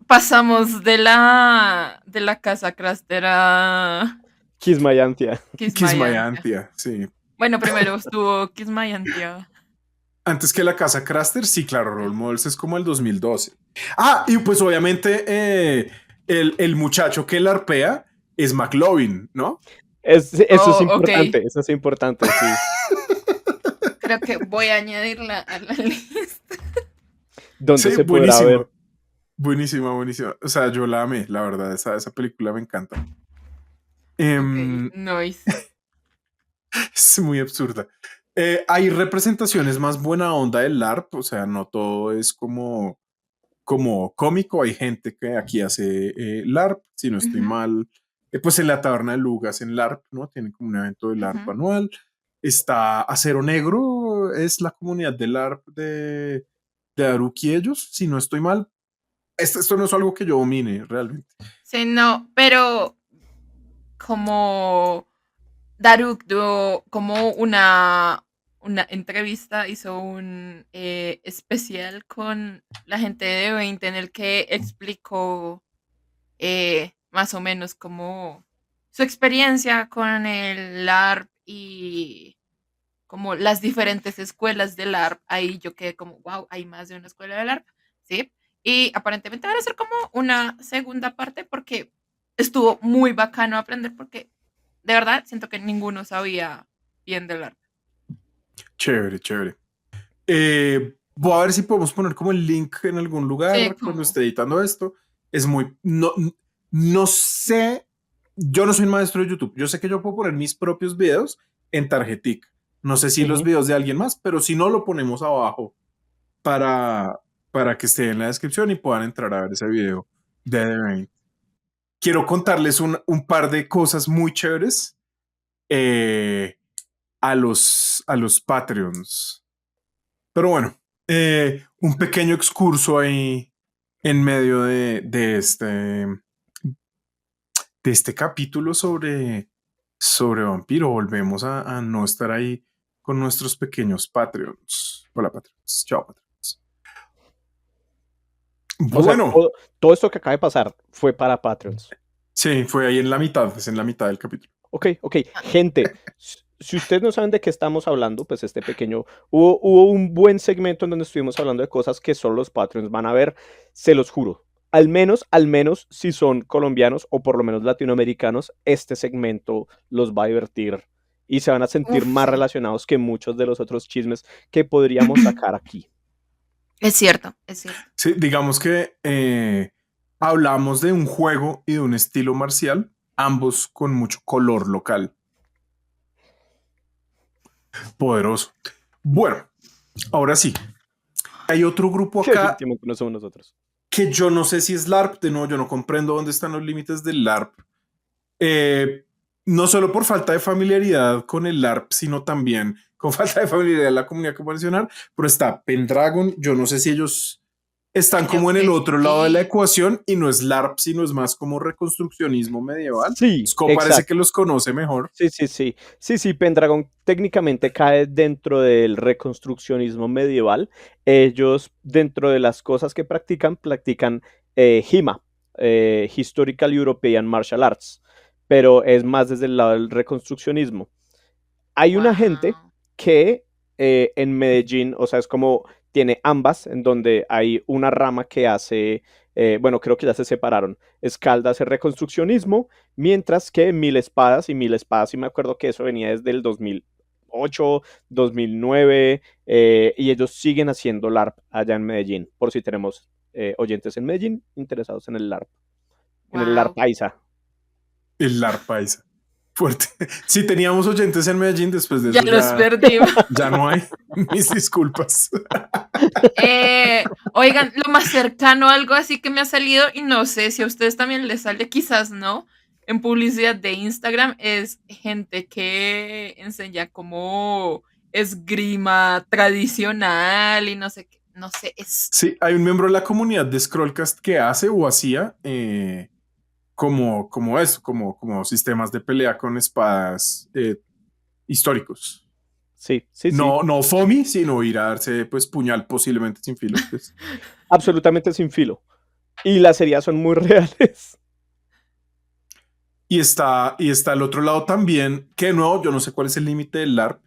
Pasamos de la casa Craster a Kismayantia, sí. Bueno, primero estuvo Kismayantia. Antes que la casa Craster, sí, claro, Role Models es como el 2012. Y pues obviamente el muchacho que larpea es McLovin, ¿no? Eso es importante, okay. Eso es importante, sí. Creo que voy a añadirla a la lista. ¿Dónde se podrá ver? Buenísima. O sea, yo la amé, la verdad, esa película me encanta. Nice. Es muy absurda. Hay representaciones más buena onda del LARP, o sea, no todo es como cómico. Hay gente que aquí hace LARP, si no estoy mal. Pues en la taberna de Lugas, en LARP, ¿no? Tienen como un evento de LARP anual. Está Acero Negro, es la comunidad de LARP de Aruki ellos, si no estoy mal. Esto no es algo que yo domine realmente. Sí, no, pero como Daruk como una entrevista, hizo un especial con la gente de 20 en el que explicó más o menos como su experiencia con el LARP y como las diferentes escuelas del ARP. Ahí yo quedé como, wow, hay más de una escuela del ARP, ¿sí? Y aparentemente van a ser como una segunda parte porque estuvo muy bacano aprender porque de verdad siento que ninguno sabía bien del ARP. Chévere, chévere. Voy a ver si podemos poner como el link en algún Sí, lugar cuando como, esté editando esto. Es muy... No sé... Yo no soy un maestro de YouTube. Yo sé que yo puedo poner mis propios videos en Targetic. No sé si los Ujú. videos de alguien más, pero si no, lo ponemos abajo para, para que esté en la descripción y puedan entrar a ver ese video de The Rain. Quiero contarles un par de cosas muy chéveres eh, a los Patreons. Pero bueno, un pequeño excurso ahí en medio de este capítulo sobre Vampiro. Volvemos a no estar ahí con nuestros pequeños Patreons. Hola, Patreons. Chao, Patreons. O sea, Bueno, todo esto que acaba de pasar fue para Patreons. sí, fue ahí en la mitad, es en la mitad del capítulo. Ok, gente, si ustedes no saben de qué estamos hablando, pues este pequeño, hubo un buen segmento en donde estuvimos hablando de cosas que solo los Patreons van a ver, se los juro. Al menos si son colombianos o por lo menos latinoamericanos, este segmento los va a divertir y se van a sentir uf, más sí. relacionados que muchos de los otros chismes que podríamos sacar aquí. Es cierto, es cierto. Sí, digamos que hablamos de un juego y de un estilo marcial, ambos con mucho color local. Poderoso. Bueno, ahora sí. Hay otro grupo Que acá definitivamente no somos nosotros. que yo no sé si es LARP, de nuevo, yo no comprendo dónde están los límites del LARP. Eh, no solo por falta de familiaridad con el LARP, sino también con falta de familiaridad de la comunidad que voy a mencionar, pero está Pendragon, yo no sé si ellos están Creo como en el que otro lado de la sí. ecuación y no es LARP, sino es más como reconstruccionismo medieval. Sí, Sco parece que exacto. los conoce mejor. Sí, Pendragon técnicamente cae dentro del reconstruccionismo medieval. Ellos, dentro de las cosas que practican HIMA, Historical European Martial Arts, pero es más desde el lado del reconstruccionismo. Hay una gente Wow. que en Medellín, o sea, es como tiene ambas, en donde hay una rama que hace, bueno, creo que ya se separaron. Escalda hace reconstruccionismo, mientras que Mil Espadas, sí me acuerdo que eso venía desde el 2008, 2009, y ellos siguen haciendo LARP allá en Medellín, por si tenemos oyentes en Medellín interesados en el LARP, en el LARP Wow. paisa. El LARP paisa. Fuerte. Si teníamos oyentes en Medellín, después de Ya eso los perdí. ya no hay. Mis disculpas. Oigan, lo más cercano a algo así que me ha salido, y no sé si a ustedes también les sale, quizás no, en publicidad de Instagram, es gente que enseña como esgrima tradicional y no sé qué, no sé, es... Sí, hay un miembro de la comunidad de Scrollcast que hace o hacía como eso, como sistemas de pelea con espadas históricos. Sí. No FOMI, sino ir a darse pues puñal posiblemente sin filo. Pues. Absolutamente sin filo. Y las heridas son muy reales. Y está el otro lado también, que no, yo no sé cuál es el límite del LARP,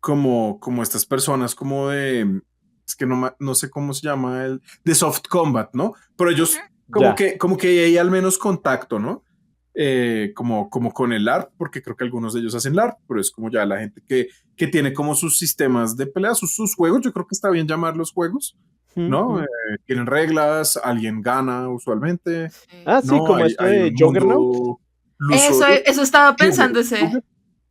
como estas personas como de, es que no sé cómo se llama, de soft combat, ¿no? Pero Ujú. ellos Ya. como que hay al menos contacto, ¿no? Como con el LARP, porque creo que algunos de ellos hacen LARP, pero es como ya la gente que tiene como sus sistemas de pelea, sus juegos, yo creo que está bien llamarlos juegos, ¿no? Ujú. Tienen reglas, alguien gana usualmente, Sí. Ah, sí, ¿no? como esto Hay de un Juggernaut. mundo lusorio. Eso estaba Yuger, pensando ese.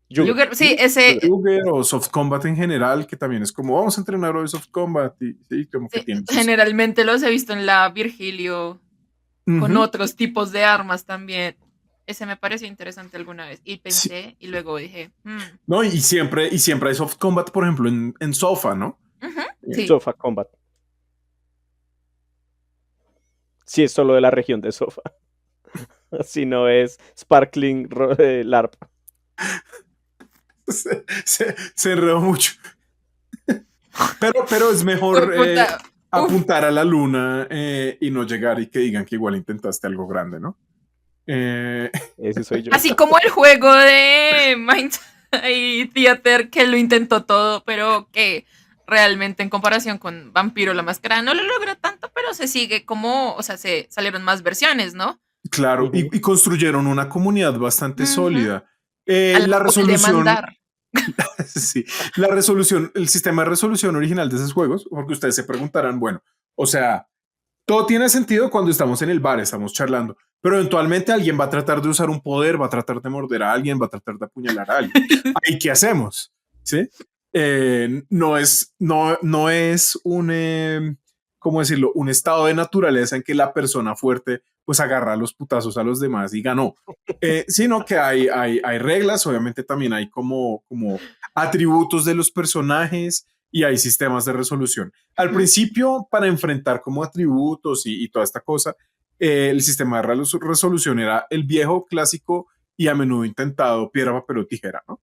Yuger, Yuger, Sí, ese, Yuger o Soft Combat en general, que también es como vamos a entrenar hoy Soft Combat y sí, como que sí, tienen sus. generalmente los he visto en la Virgilio con Ujú. otros tipos de armas también. Ese me pareció interesante alguna vez. Y Sí, pensé, y luego dije, no, y siempre hay Soft Combat, por ejemplo, en Sofa, ¿no? ujú, Eh, sí. Sofa Combat. Sí, es solo de la región de Sofa. Si no es Sparkling LARP. se enredó mucho. Pero es Fue mejor puta. Uf. apuntar a la luna y no llegar y que digan que igual intentaste algo grande, ¿no? Eh, Ese soy yo. Así como el juego de Mind. y Theater que lo intentó todo, pero que realmente en comparación con Vampiro la Máscara no lo logró tanto, pero se sigue como, o sea, se salieron más versiones, ¿no? Claro, Ujú. y construyeron una comunidad bastante Ujú. sólida. A la La cual resolución, demandar. sí, la resolución, el sistema de resolución original de esos juegos, porque ustedes se preguntarán, bueno, o sea, todo tiene sentido cuando estamos en el bar, estamos charlando, pero eventualmente alguien va a tratar de usar un poder, va a tratar de morder a alguien, va a tratar de apuñalar a alguien. ¿Y qué hacemos? ¿Sí? No es un, ¿cómo decirlo? Un estado de naturaleza en que la persona fuerte pues agarra los putazos a los demás y ganó. Sino que hay reglas, obviamente también hay como atributos de los personajes y hay sistemas de resolución. Al Ujú. principio, para enfrentar como atributos y toda esta cosa, el sistema de resolución era el viejo clásico y a menudo intentado piedra, papel o tijera, ¿no?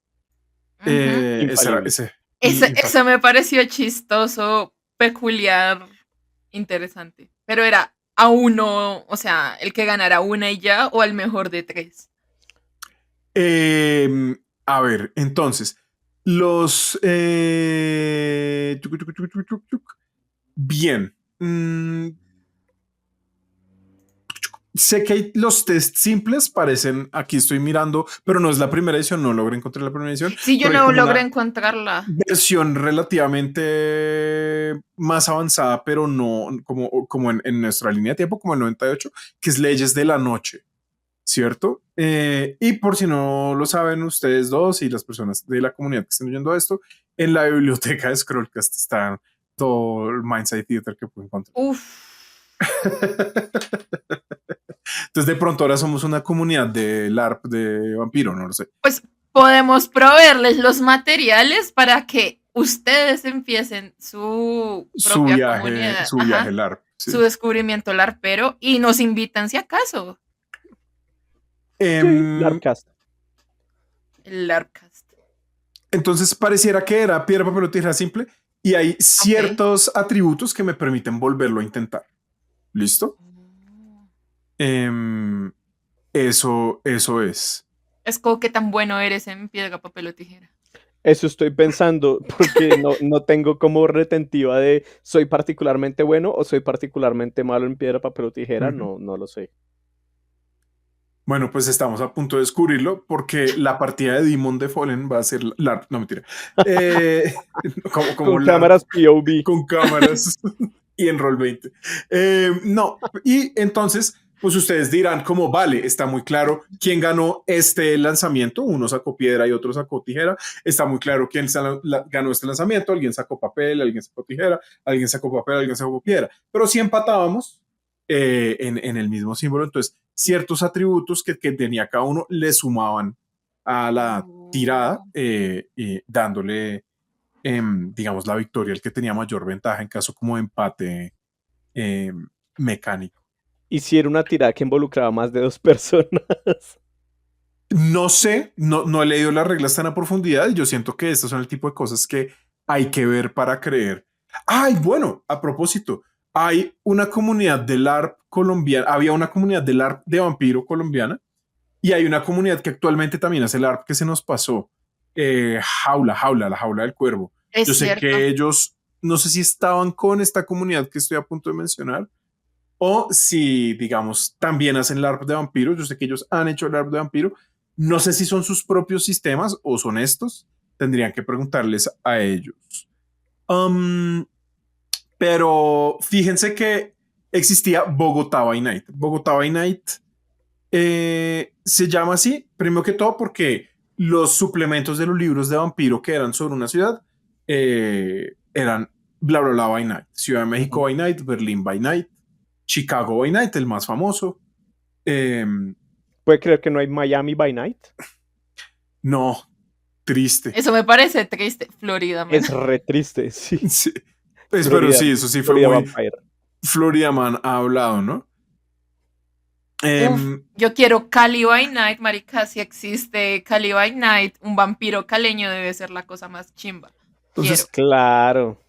Ujú. Ese era Infalible. ese. Eso me pareció chistoso, peculiar, interesante. Pero era a uno, o sea, el que ganara una y ya, o al mejor de tres. A ver, entonces, los... bien. Sé que hay los test simples, parecen, aquí estoy mirando, pero no es la primera edición, no logré encontrar la primera edición, Si yo pero hay no como logré una encontrarla. versión relativamente más avanzada, pero no como en nuestra línea de tiempo, como el 98, que es Leyes de la Noche, ¿cierto? Y por si no lo saben ustedes dos y las personas de la comunidad que estén oyendo esto, en la biblioteca de Scrollcast está todo el Mindside Theater que pueden encontrar. Uf. Entonces de pronto ahora somos una comunidad de LARP de vampiro, no lo sé. Pues podemos proveerles los materiales para que ustedes empiecen su propia comunidad. Su viaje Ajá. LARP, Su sí. descubrimiento larpero y nos invitan si acaso. Sí, Em, Larpcast. El LARPcast. entonces pareciera que era piedra, papel o tijera simple y hay Ok. ciertos atributos que me permiten volverlo a intentar. ¿Listo? Em, eso es. Es como que tan bueno eres en piedra, papel o tijera. Eso estoy pensando porque no tengo como retentiva de soy particularmente bueno o soy particularmente malo en piedra, papel o tijera. Ujú. No lo sé. Bueno, pues estamos a punto de descubrirlo porque la partida de Demon de Fallen va a ser LARP, no mentira. Eh, como Con LARP cámaras POV. con cámaras y en Roll 20. No, y entonces, pues ustedes dirán como, vale, está muy claro quién ganó este lanzamiento, uno sacó piedra y otro sacó tijera, está muy claro quién ganó este lanzamiento, alguien sacó papel, alguien sacó tijera, alguien sacó papel, alguien sacó piedra, pero si empatábamos en el mismo símbolo, entonces ciertos atributos que tenía cada uno le sumaban a la tirada, dándole digamos, la victoria, el que tenía mayor ventaja en caso como de empate eh, mecánico. Y si era una tirada que involucraba más de 2 personas. No sé, no he leído las reglas tan a profundidad y yo siento que estos son el tipo de cosas que hay que ver para creer. Ay, bueno, a propósito, hay una comunidad de LARP colombiana, había una comunidad de LARP de vampiro colombiana y hay una comunidad que actualmente también hace LARP que se nos pasó. La jaula del cuervo. Es Yo sé que cierto. ellos, no sé si estaban con esta comunidad que estoy a punto de mencionar o si, digamos, también hacen LARP de vampiros. Yo sé que ellos han hecho LARP de vampiro. No sé si son sus propios sistemas o son estos. Tendrían que preguntarles a ellos. Um, pero fíjense que existía Bogotá by Night. Bogotá by Night se llama así, primero que todo porque los suplementos de los libros de vampiro que eran sobre una ciudad eran bla bla bla by night, Ciudad de México by night, Berlín by night, Chicago by night, el más famoso. Eh, ¿Puede creer que no hay Miami by Night? no, triste. Eso me parece triste. Florida, man. Es re triste, sí. Sí. Pues, pero Florida, sí, eso sí fue Florida muy Vampire. Florida Man ha hablado, ¿no? Uf, Eh, yo quiero Cali by Night, marica. Si existe Cali by Night, un vampiro caleño debe ser la cosa más chimba. Quiero. entonces, Claro.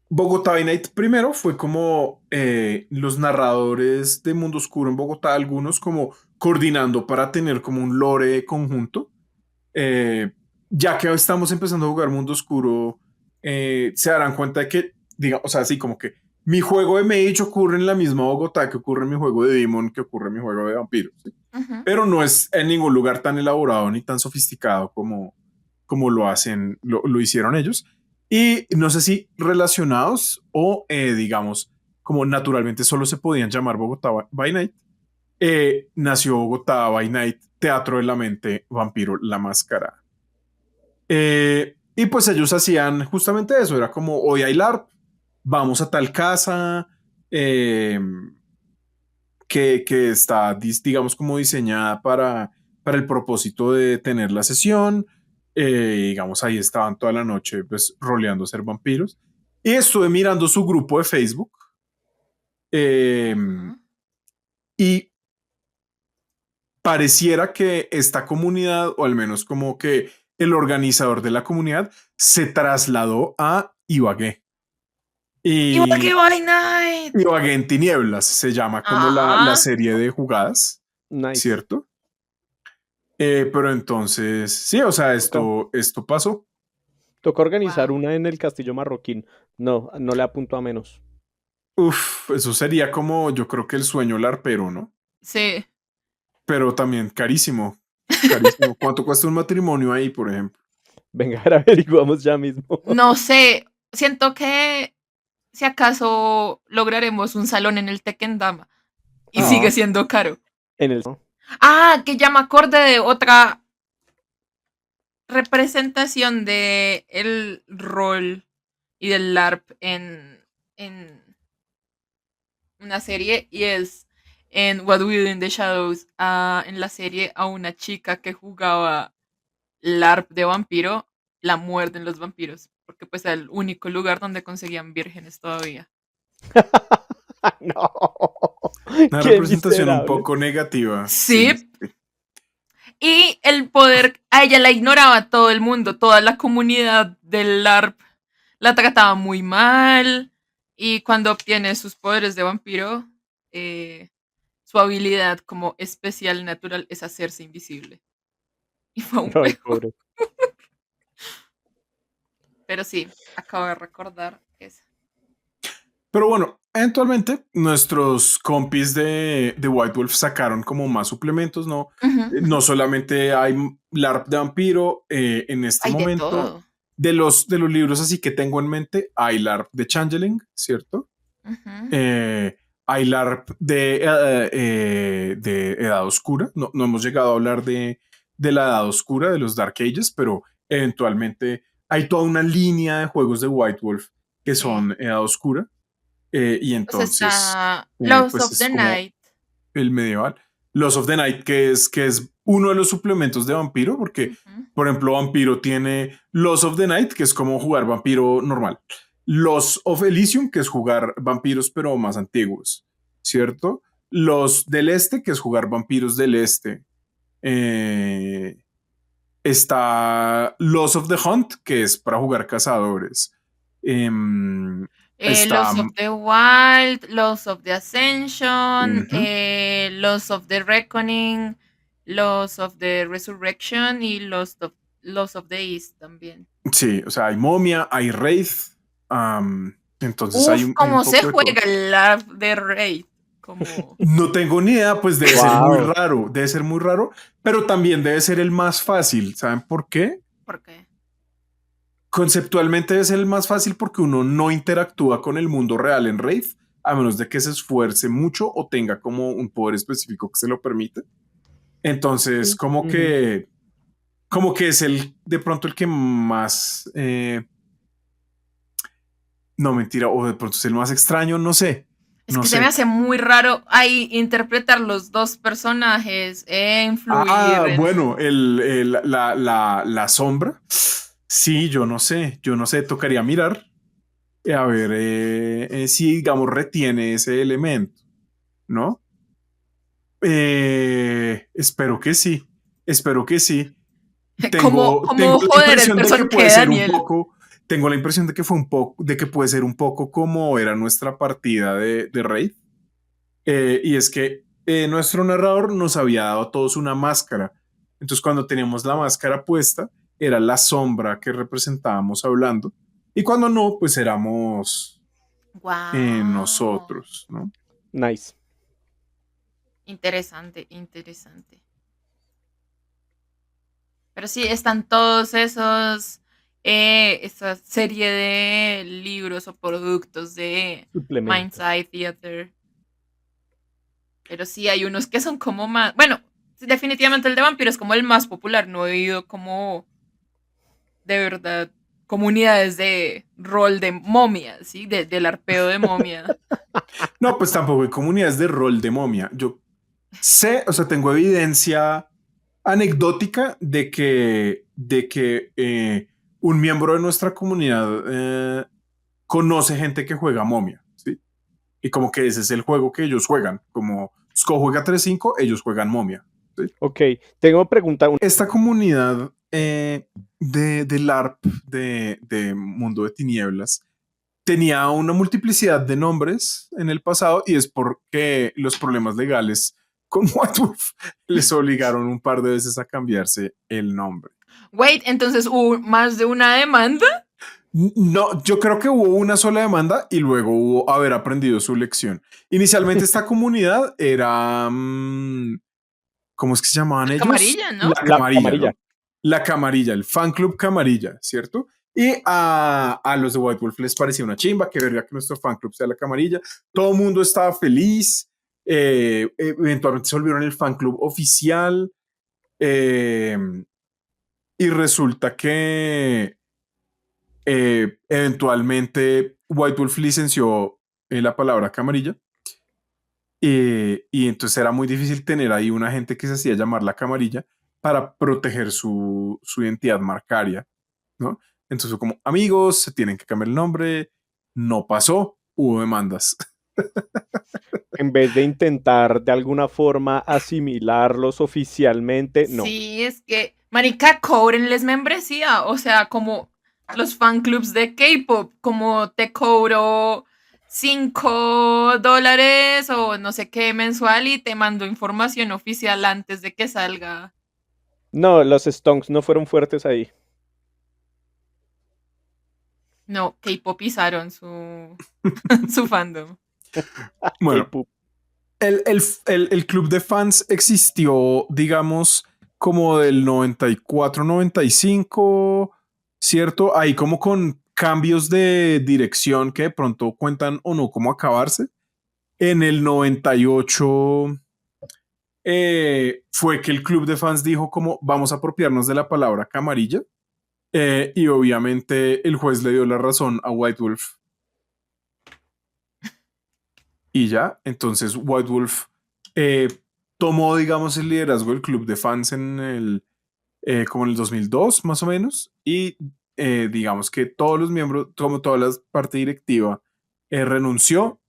Bogotá by Night primero fue como los narradores de Mundo Oscuro en Bogotá, algunos como coordinando para tener como un lore conjunto. Eh, ya que estamos empezando a jugar Mundo Oscuro, se darán cuenta de que, digamos, o sea, así como que mi juego de Mage ocurre en la misma Bogotá que ocurre en mi juego de Demon, que ocurre en mi juego de Vampiro, ¿sí? Ujú. Pero no es en ningún lugar tan elaborado ni tan sofisticado como lo hacen, lo hicieron ellos. Y no sé si relacionados o, digamos, como naturalmente solo se podían llamar Bogotá by Night, nació Bogotá by Night, Teatro de la Mente, Vampiro, La Máscara. Y pues ellos hacían justamente eso, era como hoy hay LARP, vamos a tal casa eh, que está, digamos, como diseñada para el propósito de tener la sesión. Digamos, ahí estaban toda la noche pues roleando ser vampiros. Y estuve mirando su grupo de Facebook eh, Ajá. y pareciera que esta comunidad, o al menos como que el organizador de la comunidad, se trasladó a Ibagué. Igual que Y by Night. Ibagué en Tinieblas se llama como la Ah, serie de jugadas, Nice. ¿cierto? Pero entonces, sí, o sea, Toca, esto pasó. toca organizar wow. una en el Castillo Marroquín. No, no le apunto a menos. Uf, eso sería como yo creo que el sueño larpero, ¿no? Sí. Pero también carísimo, carísimo. ¿Cuánto cuesta un matrimonio ahí, por ejemplo? Venga, a ver, averiguamos ya mismo. No sé. Siento que si acaso lograremos un salón en el Tequendama y Ah, sigue siendo caro. En el... Ah, que ya me acordé de otra representación de el rol y del LARP en una serie y es en What We Do in the Shadows, en la serie a una chica que jugaba LARP de vampiro, la muerden los vampiros, porque pues era el único lugar donde conseguían vírgenes todavía. No, una qué representación un miserable. poco negativa. Sí, Sí, sí. y el poder, a ella la ignoraba todo el mundo, toda la comunidad del LARP la trataba muy mal y cuando obtiene sus poderes de vampiro, eh, su habilidad como especial natural es hacerse invisible. Y fue un Ay, juego. pobre. Pero sí, acabo de recordar eso. Pero bueno, eventualmente nuestros compis de White Wolf sacaron como más suplementos, ¿no? Ujú, No ujú. solamente hay LARP de vampiro en este Hay de momento. todo. De los libros así que tengo en mente, hay LARP de Changeling, ¿cierto? Ujú. Hay LARP de Edad Oscura. No, no hemos llegado a hablar de la Edad Oscura, de los Dark Ages, pero eventualmente hay toda una línea de juegos de White Wolf que Sí. son Edad Oscura. Y Pues entonces, está Laws pues of es the como Night. el medieval. Los of the Night, que es uno de los suplementos de vampiro, porque, Ujú. por ejemplo, vampiro tiene Los of the Night, que es como jugar vampiro normal. Los of Elysium, que es jugar vampiros, pero más antiguos, ¿cierto? Los del Este, que es jugar vampiros del Este. Eh, Está Los of the Hunt, que es para jugar cazadores. Em, está. Laws of the Wild, Laws of the Ascension, Ujú. Laws of the Reckoning, Laws of the Resurrection y Laws of the East también. Sí, o sea, hay momia, hay wraith, entonces hay Uf, un cómo se poco de todo. juega el Love de Raid. Como. No tengo ni idea, pues Wow. debe ser muy raro, pero también debe ser el más fácil. ¿Saben por qué? ¿Por qué? Conceptualmente debe ser el más fácil porque uno no interactúa con el mundo real en Wraith, a menos de que se esfuerce mucho o tenga como un poder específico que se lo permite. Entonces, Ujú. como que es de pronto el que más, no mentira, o de pronto es el más extraño, no sé, Es no que se me sé. hace muy raro ahí interpretar los dos personajes e influir Bueno, en. la sombra. Sí, yo no sé, tocaría mirar a ver si, digamos, retiene ese elemento, ¿no? Espero que sí. Como Tengo la joder el impresión de que puede personaje de ser un Daniel. poco, tengo la impresión de que fue un poco, de que puede ser un poco como era nuestra partida de Raid. Y es que nuestro narrador nos había dado a todos una máscara. Entonces, cuando teníamos la máscara puesta, era la sombra que representábamos hablando. Y cuando no, pues éramos Wow. nosotros, ¿no? Nice. Interesante, interesante. Pero sí, están todos esos, esa serie de libros o productos de Suplemento. Mindside Theater. Pero sí, hay unos que son como más. Bueno, sí, definitivamente el de vampiro es como el más popular. No he oído como de verdad comunidades de rol de momia, ¿sí? Del arpeo de momia. No, pues tampoco hay comunidades de rol de momia. Yo sé, o sea, tengo evidencia anecdótica de que un miembro de nuestra comunidad conoce gente que juega momia, ¿sí? Y como que ese es el juego que ellos juegan. Como Sko juega 3-5, ellos juegan momia. ¿Sí? Ok, tengo pregunta. Esta comunidad de LARP, de Mundo de Tinieblas, tenía una multiplicidad de nombres en el pasado y es porque los problemas legales con White Wolf les obligaron un par de veces a cambiarse el nombre. Wait, entonces hubo más de una demanda. No, yo creo que hubo una sola demanda y luego hubo haber aprendido su lección. Inicialmente esta comunidad era, ¿cómo es que se llamaban La ellos? camarilla, ¿no? La La Camarilla, camarilla. ¿no? La Camarilla, el fan club Camarilla, ¿cierto? Y a los de White Wolf les parecía una chimba, que verga que nuestro fan club sea la Camarilla. Todo el mundo estaba feliz. Eventualmente se volvieron el fan club oficial. eh, y resulta que eventualmente White Wolf licenció la palabra Camarilla. Y entonces era muy difícil tener ahí una gente que se hacía llamar la Camarilla para proteger su identidad marcaria, ¿no? Entonces, como amigos, se tienen que cambiar el nombre. No pasó, hubo demandas. En vez de intentar de alguna forma asimilarlos oficialmente, no. Sí, es que, marica, cóbrenles membresía. O sea, como los fan clubs de K-pop, como te cobro $5 o no sé qué mensual y te mando información oficial antes de que salga. No, los Stonks no fueron fuertes ahí. No, K-popizaron su fandom. Bueno, K-pop. el club de fans existió, digamos, como del 94-95, ¿cierto? Ahí como con cambios de dirección que de pronto cuentan o no cómo acabarse. En el 98 fue que el club de fans dijo como vamos a apropiarnos de la palabra camarilla y obviamente el juez le dio la razón a White Wolf y ya, entonces White Wolf eh, tomó digamos el liderazgo del club de fans como en el 2002 más o menos y digamos que todos los miembros, como toda la parte directiva renunció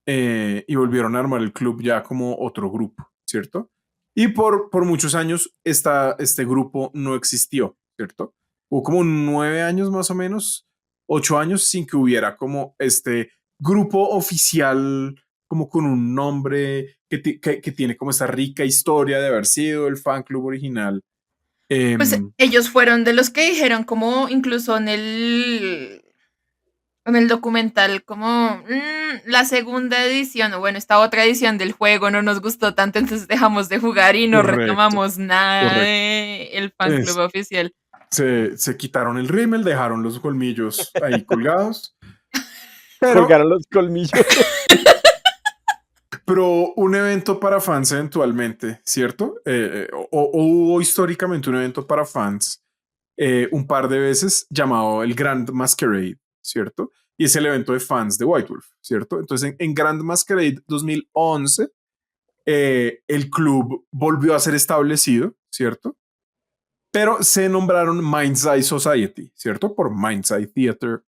y volvieron a armar el club ya como otro grupo, ¿cierto? Y por muchos años este grupo no existió, ¿cierto? Hubo como 9 años más o menos, 8 años sin que hubiera como este grupo oficial, como con un nombre que tiene como esa rica historia de haber sido el fan club original. Pues ellos fueron de los que dijeron como incluso en el documental como la segunda edición, o bueno, esta otra edición del juego no nos gustó tanto, entonces dejamos de jugar y no Correcto, retomamos nada correcto. del fan club oficial. Se quitaron el rímel, dejaron los colmillos ahí colgados. Pero Colgaron los colmillos. Pero un evento para fans eventualmente, ¿cierto? O hubo históricamente un evento para fans un par de veces llamado el Grand Masquerade, ¿cierto? Y es el evento de fans de White Wolf, ¿cierto? Entonces en Grand Masquerade 2011 el club volvió a ser establecido, ¿cierto? Pero se nombraron Mindside Society, ¿cierto? Por Mindside Theater,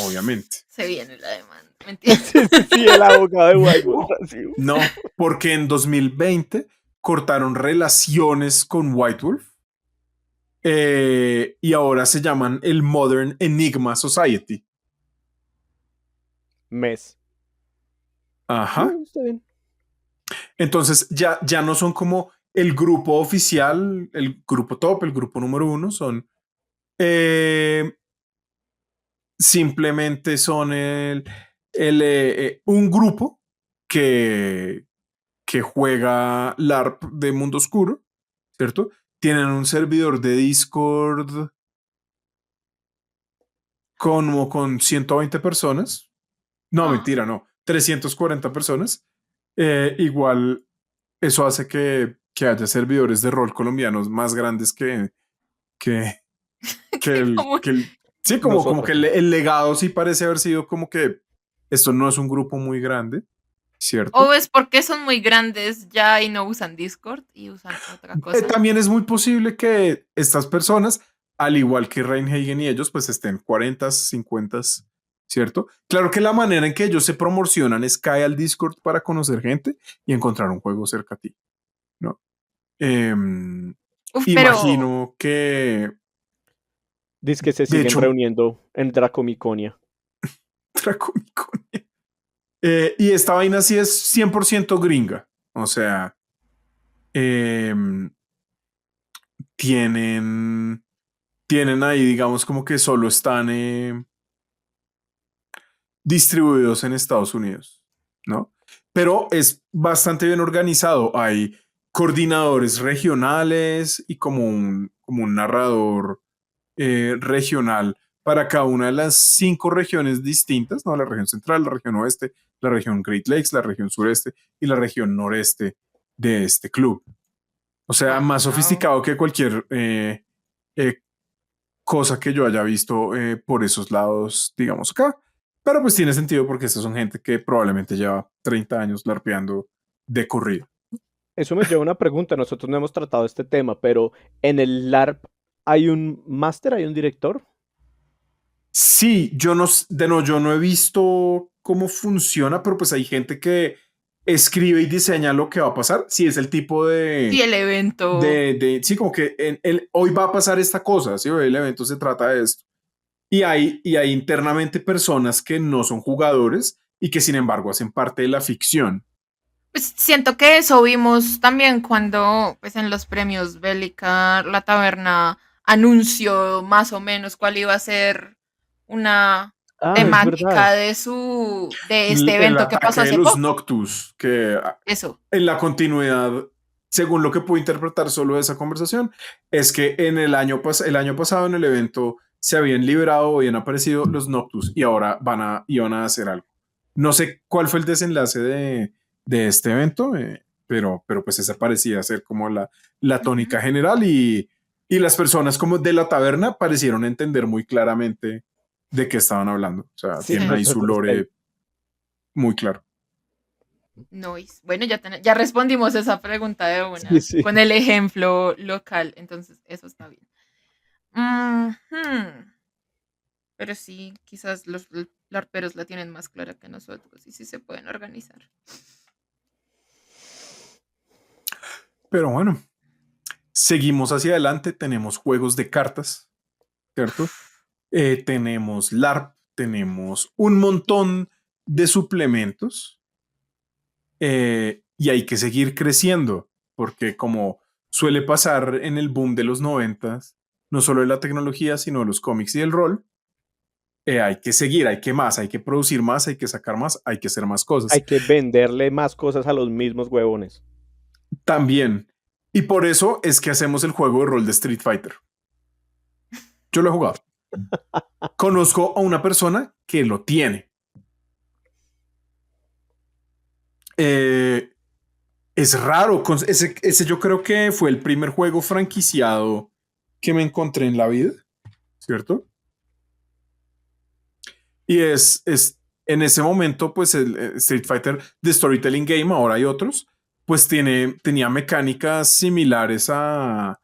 obviamente. Se viene la demanda. Mentira. Sí, el abogado de White Wolf. No, porque en 2020 cortaron relaciones con White Wolf y ahora se llaman el Modern Enigma Society. Mes. Ajá. Está bien. Entonces ya no son como el grupo oficial, el grupo top, el grupo número uno son eh, simplemente son un grupo que, que juega LARP de Mundo Oscuro, ¿cierto? Tienen un servidor de Discord como con 120 personas. No, Ah, mentira, no. 340 personas. Igual eso hace que haya servidores de rol colombianos más grandes que, como sí, como que Nosotros. el legado sí parece haber sido como que esto no es un grupo muy grande, ¿cierto? o es porque son muy grandes ya y no usan Discord y usan otra cosa. También es muy posible que estas personas, al igual que Reinhagen y ellos, pues estén 40, 50, ¿cierto? Claro que la manera en que ellos se promocionan es cae al Discord para conocer gente y encontrar un juego cerca a ti, ¿no? Uf, pero Imagino que, Dice que se de siguen hecho, reuniendo en Dracomiconia. Dracomiconia. Y esta vaina sí es 100% gringa, o sea, em, tienen, tienen ahí, digamos, como que solo están distribuidos en Estados Unidos, ¿no? Pero es bastante bien organizado. Hay coordinadores regionales y como un narrador regional para cada una de las 5 regiones distintas, ¿no? La región central, la región oeste, la región Great Lakes, la región sureste y la región noreste de este club. O sea, más wow. sofisticado que cualquier eh, cosa que yo haya visto por esos lados, digamos acá. Pero pues tiene sentido porque estas son gente que probablemente lleva 30 años larpeando de corrido. Eso me lleva a una pregunta. Nosotros no hemos tratado este tema, pero en el LARP hay un máster, hay un director. Sí, yo no he visto cómo funciona, pero pues hay gente que escribe y diseña lo que va a pasar. Sí, es el tipo Sí, el evento. sí, como que hoy va a pasar esta cosa, sí, el evento se trata de esto. Y hay internamente personas que no son jugadores y que sin embargo hacen parte de la ficción. Pues siento que eso vimos también cuando, pues en los premios Bélica, la taberna anunció más o menos cuál iba a ser una Ah, es verdad. temática de este El evento que pasó ataque de hace los poco. Noctus, que Eso. en la continuidad, según lo que puedo interpretar solo de esa conversación, es que el año pasado en el evento se habían liberado, habían aparecido los Noctus y ahora iban a hacer algo. No sé cuál fue el desenlace de este evento, pero pues esa parecía ser como la Ujú. tónica general y las personas como de la taberna parecieron entender muy claramente de qué estaban hablando. O sea, Sí, tienen Sí. ahí su nosotros lore muy claro. Nice. Bueno, ya respondimos esa pregunta de sí, una sí. con el ejemplo local, entonces eso está bien. Ujú. Pero sí, quizás los larperos la tienen más clara que nosotros y sí se pueden organizar. Pero bueno, seguimos hacia adelante. Tenemos juegos de cartas, ¿cierto? Tenemos LARP, tenemos un montón de suplementos y hay que seguir creciendo porque como suele pasar en el boom de los noventas, no solo de la tecnología, sino de los cómics y el rol, hay que seguir, hay que más, hay que producir más, hay que sacar más, hay que hacer más cosas. Hay que venderle más cosas a los mismos huevones. También, y por eso es que hacemos el juego de rol de Street Fighter. Yo lo he jugado. Conozco a una persona que lo tiene. Eh, es raro. Ese yo creo que fue el primer juego franquiciado que me encontré en la vida, ¿cierto? Y en ese momento, pues el Street Fighter de Storytelling Game, ahora hay otros, pues tenía mecánicas similares a,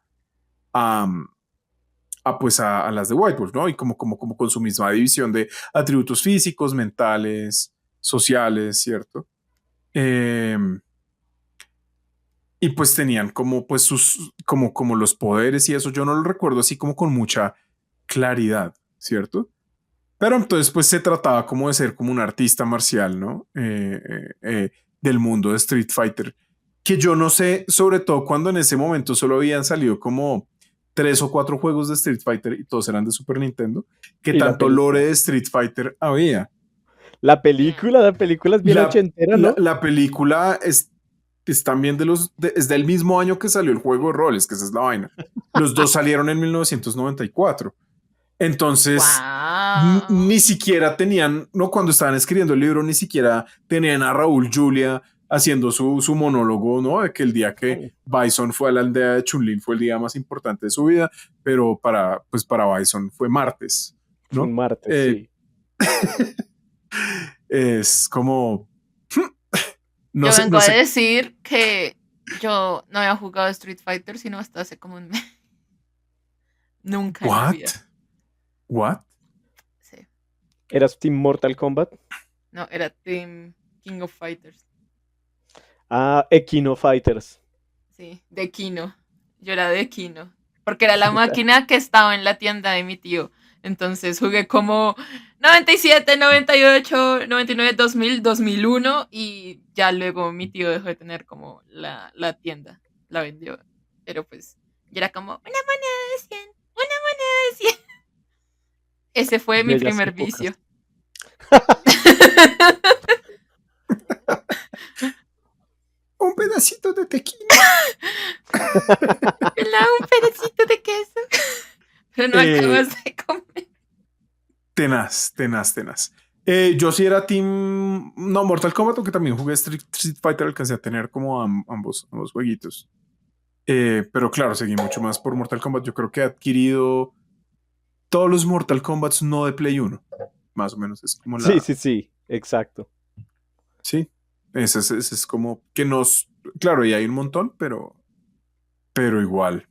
pues a las de White Wolf, ¿no? Y como con su misma división de atributos físicos, mentales, sociales, ¿cierto? Eh, y pues tenían como pues como los poderes y eso, yo no lo recuerdo así como con mucha claridad, ¿cierto? Pero entonces pues se trataba como de ser como un artista marcial, ¿no? Del mundo de Street Fighter. que yo no sé, sobre todo cuando en ese momento solo habían salido como 3 o 4 juegos de Street Fighter y todos eran de Super Nintendo, que Y la tanto película. lore de Street Fighter había. La película es bien La, ochentera, ¿no? la película es también es del mismo año que salió el juego de roles, que esa es la vaina. Los dos salieron en 1994. Entonces, Wow. ni siquiera tenían, no, cuando estaban escribiendo el libro, ni siquiera tenían a Raúl Julia haciendo su monólogo, ¿no? De que el día que Bison fue a la aldea de Chunlin fue el día más importante de su vida, pero para Bison fue martes, Un ¿no? martes, Eh, sí. es como, no Yo sé, vengo no a sé, decir que yo no había jugado Street Fighter sino hasta hace como un mes. Nunca en la vida. what? What? Sí. ¿Eras Team Mortal Kombat? No, era Team King of Fighters. Ah, Equino Fighters. Sí, de Kino. Yo era de Kino. Porque era la máquina que estaba en la tienda de mi tío. Entonces jugué como 97, 98, 99, 2000, 2001 y ya luego mi tío dejó de tener como la tienda. La vendió. Pero pues, y era como una moneda de 100, una moneda de 100. Ese fue mi Bellas primer épocas. vicio. Un pedacito de tequila. Un pedacito de queso. Pero no Eh, acabas de comer. Tenaz, tenaz, tenaz. Yo sí era team, no, Mortal Kombat, aunque también jugué Street Fighter, alcancé a tener como ambos jueguitos. Pero claro, seguí mucho más por Mortal Kombat. Yo creo que he adquirido todos los Mortal Kombats no de Play 1. Más o menos es como Sí, la... sí, sí, exacto. Sí, ese es como que nos... Claro, y hay un montón, pero igual.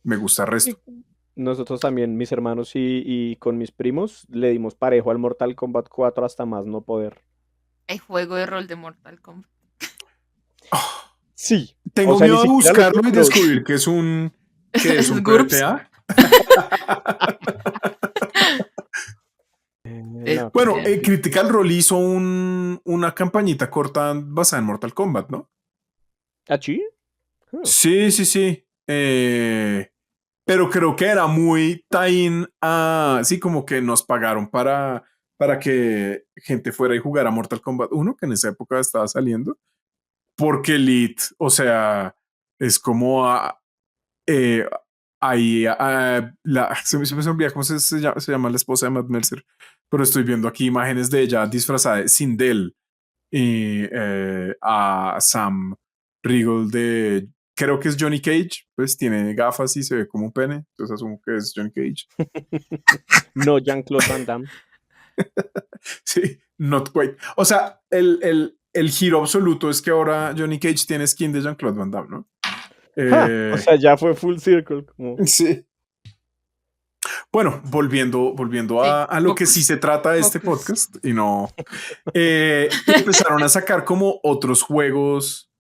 Me gusta el resto. Sí. Nosotros también, mis hermanos y con mis primos, le dimos parejo al Mortal Kombat 4 hasta más no poder. Hay juego de rol de Mortal Kombat. Ah, Sí, o tengo sea, ni miedo de siquiera los buscarlo y libros. descubrir que es Es un GURPS. PBTA. No, qué Bueno, Bestia. Critical Role hizo una campañita corta basada en Mortal Kombat, ¿no? ¿Ah, sí? Huh. Sí, sí, sí. Pero creo que era muy tie-in a... Sí, como que nos pagaron para que gente fuera y jugara Mortal Kombat 1, que en esa época estaba saliendo. Porque Elite, o sea, es como eh, ahí se me olvida cómo se llama la esposa de Matt Mercer, pero estoy viendo aquí imágenes de ella disfrazada de Sindel y a Sam Riegel de, creo que es Johnny Cage, pues tiene gafas y se ve como un pene, entonces asumo que es Johnny Cage. No, Jean-Claude Van Damme. Sí, not quite. O sea, el giro absoluto es que ahora Johnny Cage tiene skin de Jean-Claude Van Damme, ¿no? Ja, o sea, ya fue full circle. Como... Sí. Bueno, volviendo Sí, a lo que sí focus. se trata de este Focus. podcast y no empezaron a sacar como otros juegos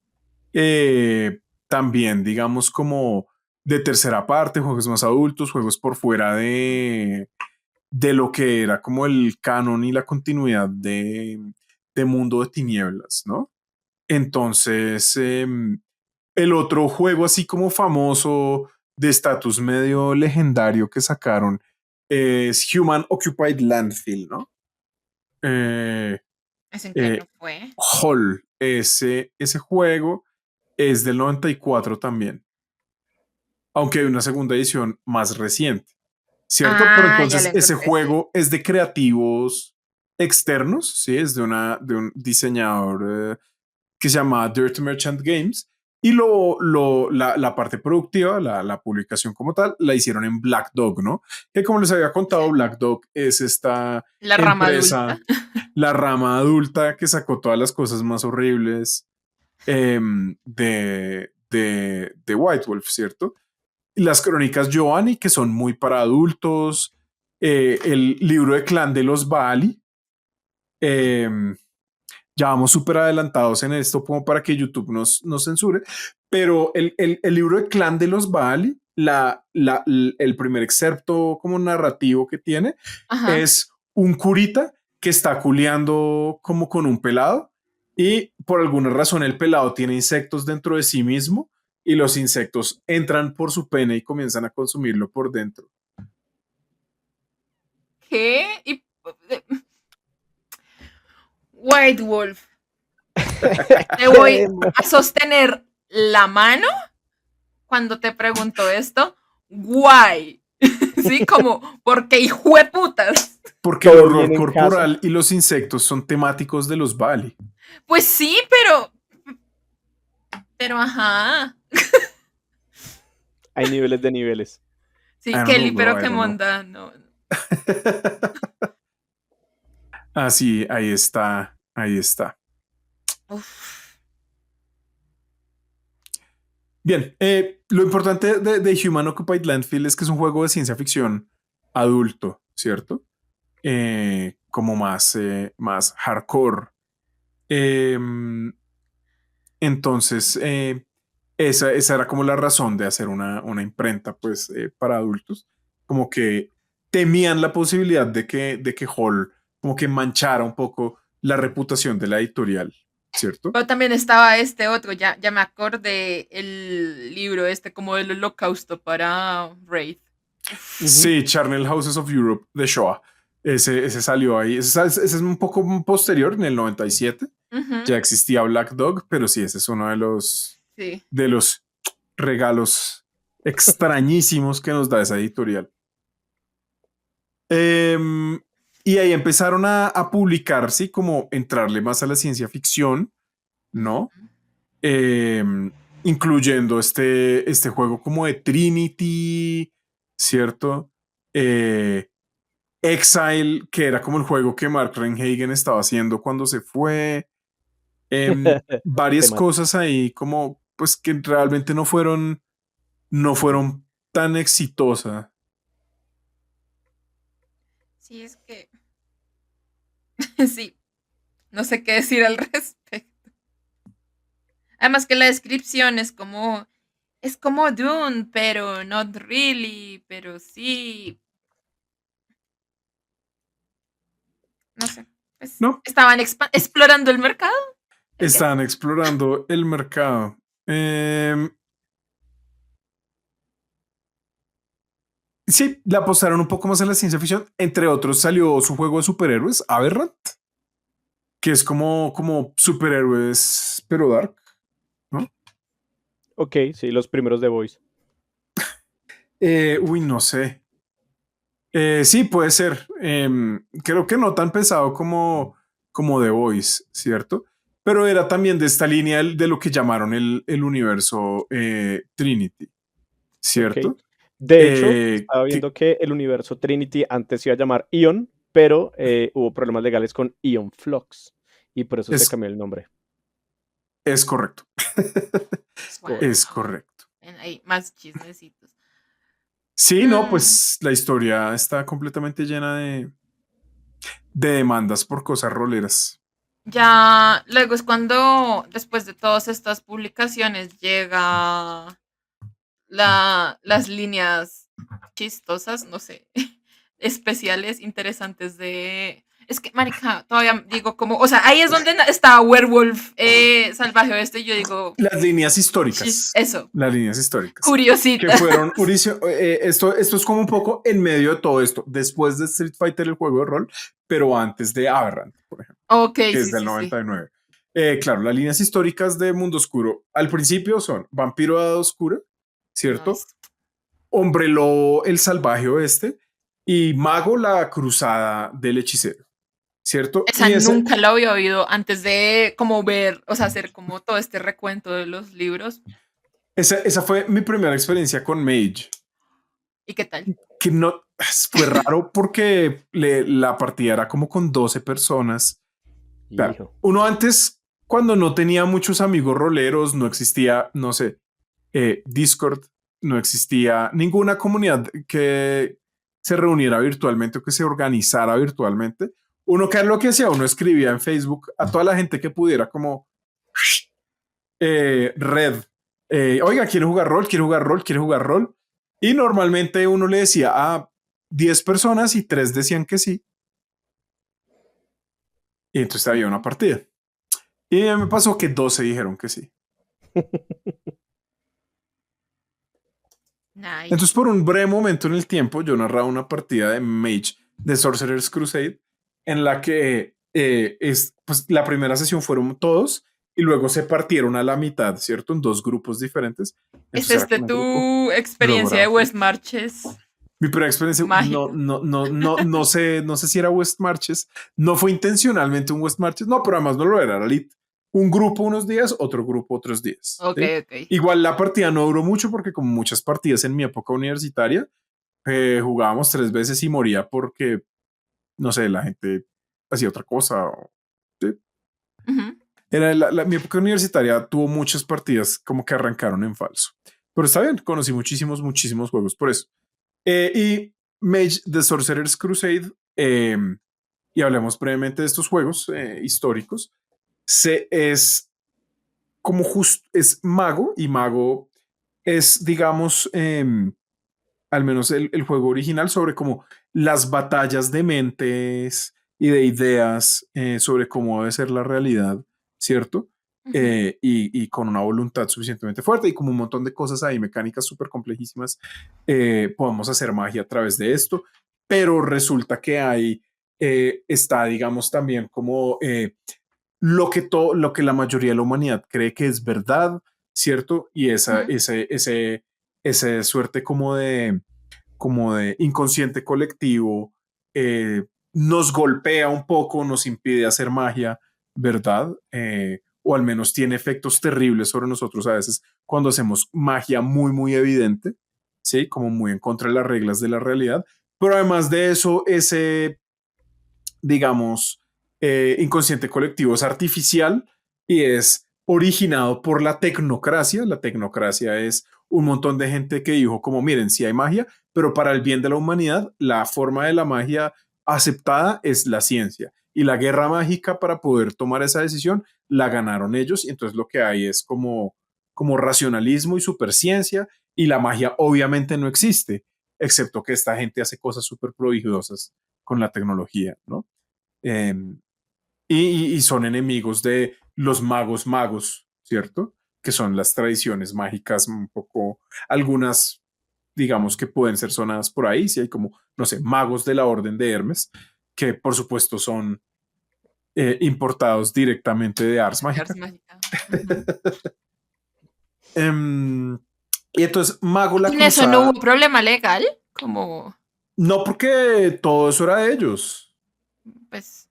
también, digamos, como de tercera parte, juegos más adultos, juegos por fuera de lo que era como el canon y la continuidad de Mundo de Tinieblas, ¿no? Entonces, el otro juego así como famoso de estatus medio legendario que sacaron es Human Occupied Landfill, ¿no? Eh, ¿Ese en qué eh, año fue? Hall, ese juego es del 94 también, aunque hay una segunda edición más reciente, ¿cierto? Pero Ah, ya lo entonces ese encontré, sí. juego es de creativos externos, ¿sí? Es de un diseñador que se llama Dirt Merchant Games y la parte productiva, la publicación como tal, la hicieron en Black Dog, ¿no? Que como les había contado, Sí. Black Dog es esta La rama adulta. empresa, la rama adulta que sacó todas las cosas más horribles de White Wolf, ¿cierto? Y las crónicas Giovanni, que son muy para adultos, el libro de clan de los Baali, eh, ya vamos súper adelantados en esto como para que YouTube nos censure, pero el libro de clan de los Baali, el primer excerpto como narrativo que tiene Ajá. es un curita que está culeando como con un pelado y por alguna razón el pelado tiene insectos dentro de sí mismo y los insectos entran por su pene y comienzan a consumirlo por dentro. ¿Qué? White Wolf, te voy a sostener la mano cuando te pregunto esto. Guay. Sí, como, porque hijo de putas. Porque el Todo horror bien en casa. corporal y los insectos son temáticos de los Bali. Pues sí, pero ajá. Hay niveles de niveles. Sí, I don't know, Kelly, bro, pero I qué don't know. monda, no. Ah, sí, ahí está, ahí está. Uf. Bien, lo importante de Human Occupied Landfill es que es un juego de ciencia ficción adulto, ¿cierto? Como más hardcore. Entonces, esa era como la razón de hacer una imprenta, pues, para adultos. Como que temían la posibilidad de que Hall como que manchara un poco la reputación de la editorial, ¿cierto? Pero también estaba este otro, ya me acordé, el libro este como del holocausto para Wraith. Ujú. Sí, Charnel Houses of Europe de Shoah. Ese salió ahí. Ese es un poco posterior, en el 97. Ujú, Ya existía Black Dog, pero sí, ese es uno sí. de los regalos extrañísimos que nos da esa editorial. Em, y ahí empezaron a publicar, sí, como entrarle más a la ciencia ficción, ¿no? Em, Incluyendo este juego como de Trinity, ¿cierto? Eh, Exile, que era como el juego que Mark Rehnhagen estaba haciendo cuando se fue. Varias Temático. cosas ahí como pues que realmente no fueron tan exitosas. Sí, es que sí, no sé qué decir al respecto. Además que la descripción es como Dune, pero not really, pero sí, no sé. Pues No, estaban explorando el mercado, I guess. están explorando el mercado. Em, sí, le apostaron un poco más a la ciencia ficción. Entre otros salió su juego de superhéroes, Aberrant, que es como superhéroes, pero dark, ¿no? Ok, sí, los primeros de Voice. Uy, no sé. Sí, puede ser. Creo que no tan pesado como The Voice, ¿cierto? Pero era también de esta línea de lo que llamaron el universo Trinity, Ok. ¿cierto? De hecho, estaba Que viendo que el universo Trinity antes se iba a llamar Ion, pero hubo problemas legales con Ion Flux y por eso se es, cambió el nombre. es correcto. Es Wow. Es correcto. correcto. Hay más chismecitos. Sí, no, Mm, pues la historia está completamente llena de demandas por cosas roleras. ya luego es cuando, después de todas estas publicaciones, llega las líneas chistosas, no sé, especiales, interesantes de... Es que, marica, todavía digo como, o sea, ahí es donde está Werewolf Salvaje Oeste y yo digo, Las líneas históricas. eso, Las líneas históricas. Que curiosita. fueron, esto es como un poco en medio de todo esto, después de Street Fighter, el juego de rol, pero antes de Aberrant, por ejemplo, Ok, que es sí, del sí, sí. 99. Claro, las líneas históricas de Mundo Oscuro al principio son Vampiro Edad Oscura, ¿cierto? Nice. Hombre Lobo, el Salvaje Oeste y Mago, la Cruzada del Hechicero, ¿cierto? Esa Y nunca la había oído antes de como ver, o sea, hacer como todo este recuento de los libros. esa fue mi primera experiencia con Mage, ¿Y qué tal? que no fue raro porque la partida era como con 12 personas. Claro, Hijo. uno antes, cuando no tenía muchos amigos roleros, no existía, no sé, Discord, no existía ninguna comunidad que se reuniera virtualmente o que se organizara virtualmente. Uno que lo que hacía, uno escribía en Facebook a toda la gente que pudiera como red. Oiga, quiero jugar rol, quiero jugar rol, quiero jugar rol. Y normalmente uno le decía a 10 personas y 3 decían que sí. Y entonces había una Ujú. partida. Y me pasó que 12 dijeron que sí. Nice. Entonces, por un breve momento en el tiempo, yo narraba una partida de Mage de Sorcerer's Crusade en la que pues, la primera sesión fueron todos y luego se partieron a la mitad, ¿cierto? En dos grupos diferentes. ¿Es Entonces era como un grupo tu experiencia de holográfico. West Marches Mi primera experiencia, mágica? no sé si era West Marches, no fue intencionalmente un West Marches, no, pero además no lo era Lit. Un grupo unos días, otro grupo otros días. Ok, ¿Sí? ok. Igual la partida no duró mucho porque como muchas partidas en mi época universitaria, jugábamos 3 veces y moría porque, no sé, la gente hacía otra cosa. ¿Sí? Ujú. Mi época universitaria tuvo muchas partidas como que arrancaron en falso. Pero está bien, conocí muchísimos juegos por eso. Y Mage the Sorcerer's Crusade, y hablemos brevemente de estos juegos históricos, es como es mago, y mago es, digamos, al menos el juego original, sobre como las batallas de mentes y de ideas sobre cómo debe ser la realidad, ¿cierto? Ujú. Y con una voluntad suficientemente fuerte y como un montón de cosas ahí, mecánicas súper complejísimas, podemos hacer magia a través de esto, pero resulta que hay, está, digamos, también como lo que la mayoría de la humanidad cree que es verdad, ¿cierto? Y Ujú. ese suerte como de inconsciente colectivo nos golpea un poco, nos impide hacer magia, ¿verdad? O al menos tiene efectos terribles sobre nosotros a veces cuando hacemos magia muy evidente, ¿sí? Como muy en contra de las reglas de la realidad. Pero además de eso, ese, digamos, inconsciente colectivo es artificial y es originado por la tecnocracia. La tecnocracia es un montón de gente que dijo como, miren, sí hay magia, pero para el bien de la humanidad, la forma de la magia aceptada es la ciencia. Y la guerra mágica para poder tomar esa decisión la ganaron ellos. Y entonces lo que hay es como racionalismo y superciencia. Y la magia obviamente no existe, excepto que esta gente hace cosas súper prodigiosas con la tecnología, ¿no? Eh, y son enemigos de los magos, ¿cierto? Que son las tradiciones mágicas un poco, algunas, digamos que pueden ser sonadas por ahí, si hay como, no sé, magos de la Orden de Hermes, que por supuesto son importados directamente de Ars De Ars Mágica. Mágica. Ujú. Em, y entonces, Mago ¿Y la con eso no Cruzada, hubo problema legal? Como, no porque todo eso era de ellos. pues,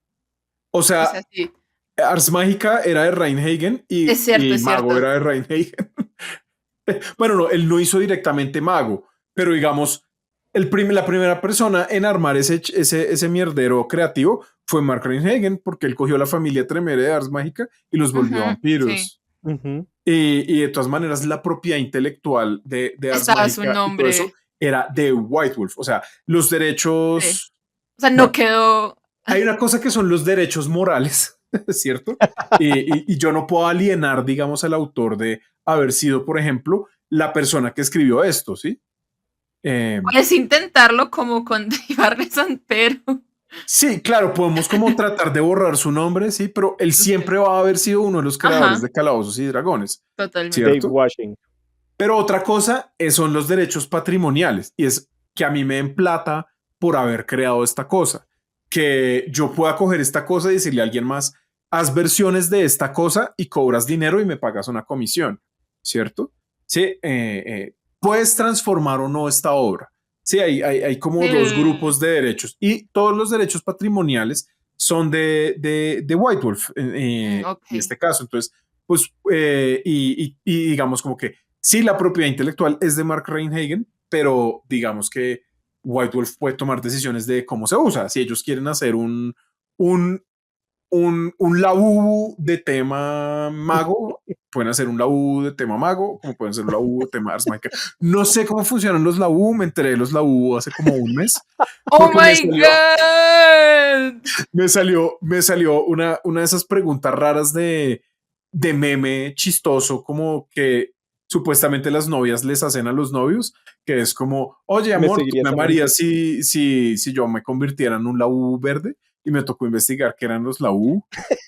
O o sea, sea, sí. Ars Mágica era de Reinhagen Es cierto, y es Mago cierto. era de Reinhagen. Bueno, no, él no hizo directamente mago, pero digamos, la primera persona en armar ese mierdero creativo fue Mark Reinhagen, porque él cogió la familia Tremere de Ars Mágica y los volvió Ujú, sí. vampiros. Ujú. Y de todas maneras, la propiedad intelectual de Ars Estaba su Mágica y todo eso nombre. era de White Wolf. O sea, los Sí. derechos. O sea, no Bueno, quedó. hay una cosa que son los derechos morales, ¿cierto? Y yo no puedo alienar, digamos, al autor de haber sido, por ejemplo, la persona que escribió esto, ¿sí? Eh, Puedes intentarlo como con Ibarre Santero. sí, claro, podemos como tratar de borrar su nombre, sí, pero él Sí. siempre va a haber sido uno de los creadores Ajá, de Calabozos y Dragones, totalmente. Dave ¿cierto? Washing. Pero otra cosa son los derechos patrimoniales y es que a mí me den plata por haber creado esta cosa, que yo pueda coger esta cosa y decirle a alguien más, haz versiones de esta cosa y cobras dinero y me pagas una comisión, ¿cierto? Sí, puedes transformar o no esta obra. Sí, hay como dos El... grupos de derechos y todos los derechos patrimoniales son de White Wolf ok. en este caso. Entonces, pues, y digamos como que sí, la propiedad intelectual es de Mark Reinhagen, pero digamos que White Wolf puede tomar decisiones de cómo se usa. Si ellos quieren hacer un, un labubu de tema mago, pueden hacer un labubu de tema mago, como pueden hacer un labubu de tema Ars Magica. No sé cómo funcionan los labubu, me enteré de los labubu hace como un mes, ¡Oh porque my god! me salió una de esas preguntas raras de meme chistoso, como que supuestamente las novias les hacen a los novios, que es como, oye ¿Me amor, ¿tú me seguirías amando? amarías si yo me convirtiera en un laúd verde? y me tocó investigar qué eran los Lahu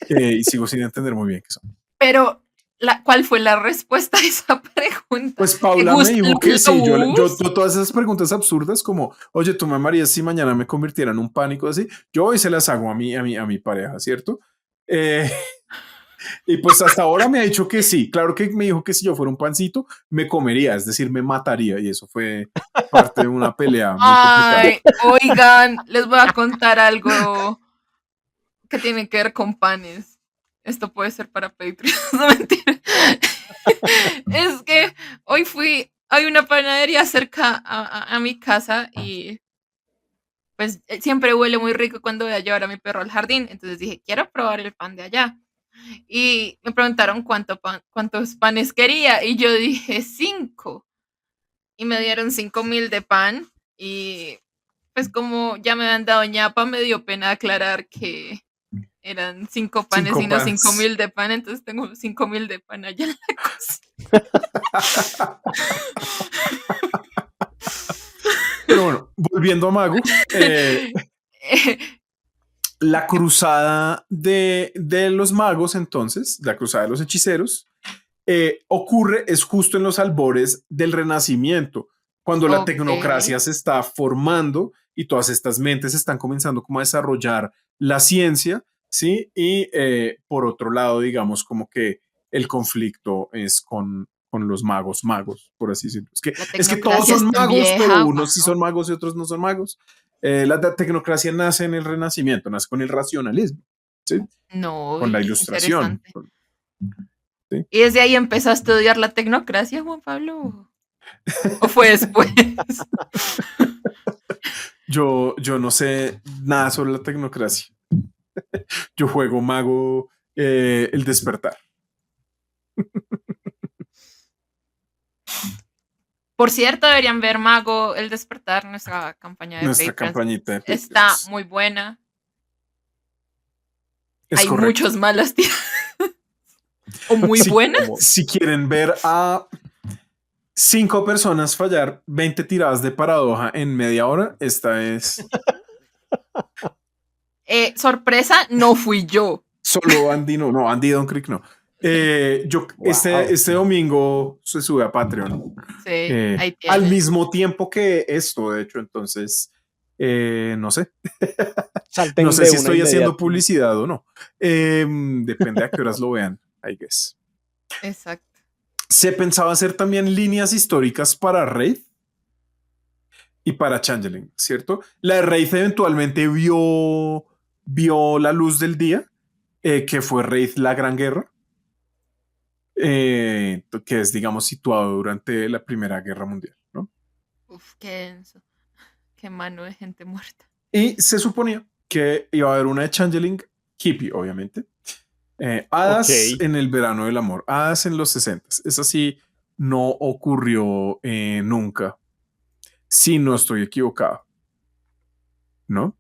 y sigo sin entender muy bien qué son. Pero, ¿cuál fue la respuesta a esa pregunta? Pues Paula me dijo que sí, yo todas esas preguntas absurdas como, oye, ¿tú me amarías si mañana me convirtiera en un pánico así? Yo hoy se las hago a mi pareja, ¿cierto? Y pues hasta ahora me ha dicho que sí. Claro que me dijo que si yo fuera un pancito, me comería, es decir, me mataría. Y eso fue parte de una pelea muy complicada. Ay, oigan, les voy a contar algo que tiene que ver con panes. Esto puede ser para Patreon, no mentira. Es que hoy hay una panadería cerca a mi casa y pues siempre huele muy rico cuando voy a llevar a mi perro al jardín. Entonces dije, quiero probar el pan de allá. Y me preguntaron cuántos panes quería y yo dije 5. Y me dieron 5,000 de pan y pues como ya me habían dado ñapa, me dio pena aclarar que eran 5 panes y no 5,000 de pan, entonces tengo 5,000 de pan allá en la cocina. Pero bueno, volviendo a Mago, la cruzada de los magos, entonces, la cruzada de los hechiceros, es justo en los albores del Renacimiento, cuando la tecnocracia se está formando y todas estas mentes están comenzando como a desarrollar la ciencia, ¿sí? Y por otro lado, digamos, como que el conflicto es con los magos, por así decirlo. Es que todos son magos, vieja, pero unos sí son magos y otros no son magos. La tecnocracia nace en el Renacimiento, nace con el racionalismo, ¿sí? No, con la ilustración. ¿Sí? ¿Y desde ahí empezó a estudiar la tecnocracia, Juan Pablo? ¿O fue después? Yo no sé nada sobre la tecnocracia. Yo juego Mago el Despertar. Por cierto, deberían ver Mago el Despertar, nuestra campaña de Nuestra campañita de Patreon. Está muy buena. Hay correcto. muchos malas tiradas. O muy buenas. Si quieren ver a 5 personas fallar 20 tiradas de paradoja en media hora, esta es... sorpresa, no fui yo. Solo Andy no, Andy Don Creek no. Este domingo se sube a Patreon. Sí, ahí al mismo tiempo que esto, de hecho, entonces no sé. No sé si estoy haciendo publicidad o no. Depende a qué horas lo vean, I guess. Exacto. Se pensaba hacer también líneas históricas para Wraith y para Changeling, ¿cierto? La de Wraith eventualmente vio la luz del día, que fue Wraith la Gran Guerra. Que es, digamos, situado durante la Primera Guerra Mundial, ¿no? Uf, qué denso. Qué mano de gente muerta. Y se suponía que iba a haber una de Changeling, hippie, obviamente. Hadas en el verano del amor, Hadas en los 60. Esa sí no ocurrió nunca, si no estoy equivocado, ¿no?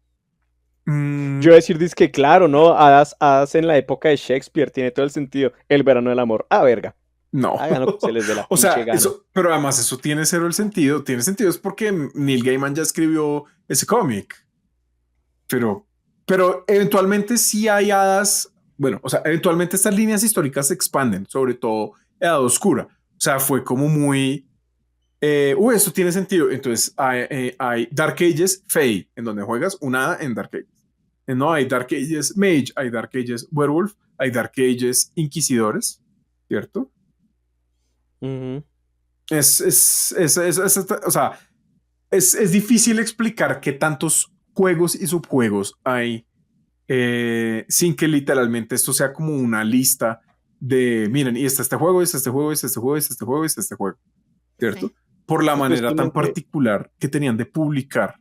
Yo decir, que claro, ¿no? Hadas en la época de Shakespeare, tiene todo el sentido. El verano del amor. Verga. No. Hagan lo que se les dé la o sea, gana. Pero además eso tiene cero el sentido. Tiene sentido es porque Neil Gaiman ya escribió ese cómic. Pero eventualmente sí hay hadas. Bueno, o sea, eventualmente estas líneas históricas se expanden, sobre todo Edad Oscura. O sea, fue como muy... esto tiene sentido. Entonces hay Dark Ages Fey, en donde juegas una hada en Dark Ages. No, hay Dark Ages Mage, hay Dark Ages Werewolf, hay Dark Ages Inquisidores, ¿cierto? Uh-huh. O sea, es difícil explicar qué tantos juegos y subjuegos hay sin que literalmente esto sea como una lista de, miren, y está este juego, está este juego, está este juego, está este juego, está este juego, ¿cierto? Sí. Por la manera tan particular que tenían de publicar.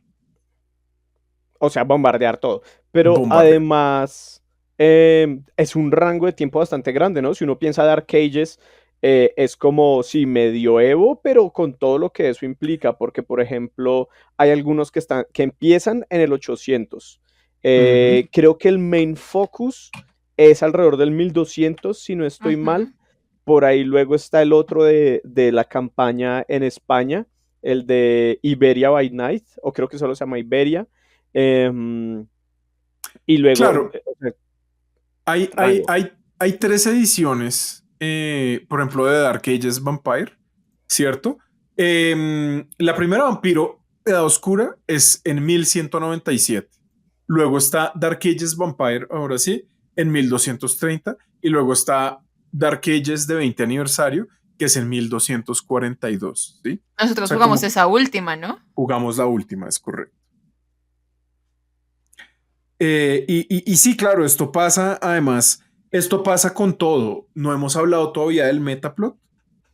O sea, bombardear todo. Pero además es un rango de tiempo bastante grande, ¿no? Si uno piensa Dark Ages, es como, sí, medioevo, pero con todo lo que eso implica, porque, por ejemplo, hay algunos que empiezan en el 800. Creo que el main focus es alrededor del 1200, si no estoy mal. Por ahí luego está el otro de la campaña en España, el de Iberia by Night, o creo que solo se llama Iberia. Y luego, Claro, o sea, hay, hay, rango. hay, hay tres ediciones, por ejemplo, de Dark Ages Vampire, ¿cierto? La primera Vampiro, Edad Oscura, es en 1197. Luego está Dark Ages Vampire, ahora sí, en 1230. Y luego está Dark Ages de 20 aniversario, que es en 1242, ¿sí? O Nosotros sea, jugamos como esa última, ¿no? jugamos la última, es correcto. Y sí, claro, esto pasa, además, esto pasa con todo. No hemos hablado todavía del metaplot,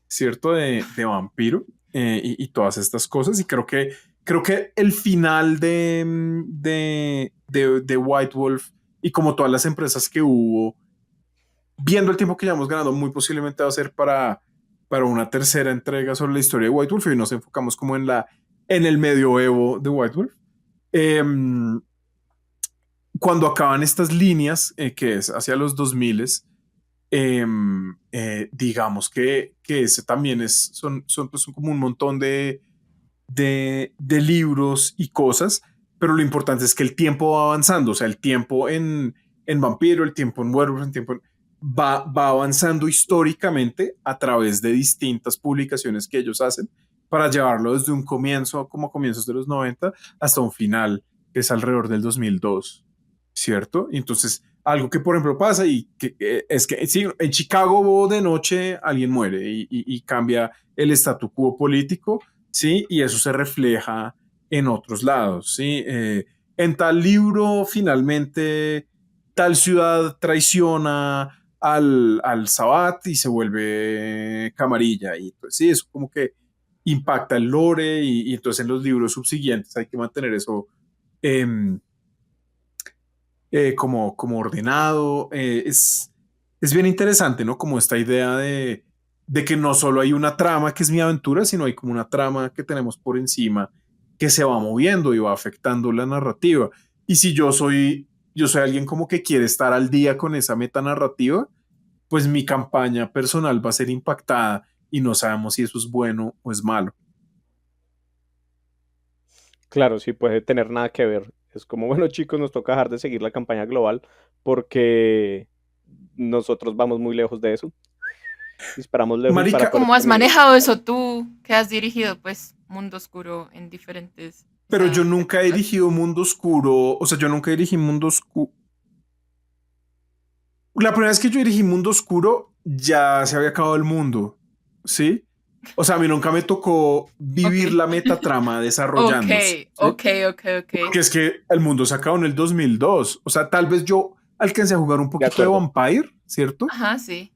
¿cierto? De Vampiro y todas estas cosas. Y creo que el final de White Wolf y como todas las empresas que hubo, viendo el tiempo que llevamos ganando, muy posiblemente va a ser para una tercera entrega sobre la historia de White Wolf y nos enfocamos como en el medioevo de White Wolf. Em, Cuando acaban estas líneas, que es hacia los 2000, digamos que ese también son como un montón de libros y cosas, pero lo importante es que el tiempo va avanzando, o sea, el tiempo en Vampiro, el tiempo en Werewolf, va avanzando históricamente a través de distintas publicaciones que ellos hacen para llevarlo desde un comienzo, como comienzos de los 90, hasta un final, que es alrededor del 2002, ¿cierto? Y entonces, algo que por ejemplo pasa y que es que sí, en Chicago de noche alguien muere y cambia el statu quo político, ¿sí? Y eso se refleja en otros lados, ¿sí? En tal libro, finalmente, tal ciudad traiciona al Sabbat y se vuelve camarilla. Y pues sí, eso como que impacta el lore y entonces en los libros subsiguientes hay que mantener eso eh, como ordenado. Es bien interesante, ¿no? Como esta idea de que no solo hay una trama que es mi aventura, sino hay como una trama que tenemos por encima que se va moviendo y va afectando la narrativa. Y si yo soy alguien como que quiere estar al día con esa metanarrativa, pues mi campaña personal va a ser impactada y no sabemos si eso es bueno o es malo. Claro, sí puede tener nada que ver. Es como, bueno, chicos, nos toca dejar de seguir la campaña global porque nosotros vamos muy lejos de eso. Disparamos lejos para Marica, poder ¿Cómo has terminar. manejado eso tú, que has dirigido, pues, Mundo Oscuro en diferentes, o pero yo sea, nunca he épocas? dirigido Mundo Oscuro, o sea, yo nunca dirigí Mundo Oscuro. La primera vez que yo dirigí Mundo Oscuro, ya se había acabado el mundo, ¿sí? O sea, a mí nunca me tocó Ok. vivir la metatrama Ok, desarrollándose, ¿sí? ok, ok, ok. Porque es que el mundo se acabó en el 2002. O sea, tal vez yo alcancé a jugar un De poquito de acuerdo. Vampire, ¿cierto? Ajá, sí.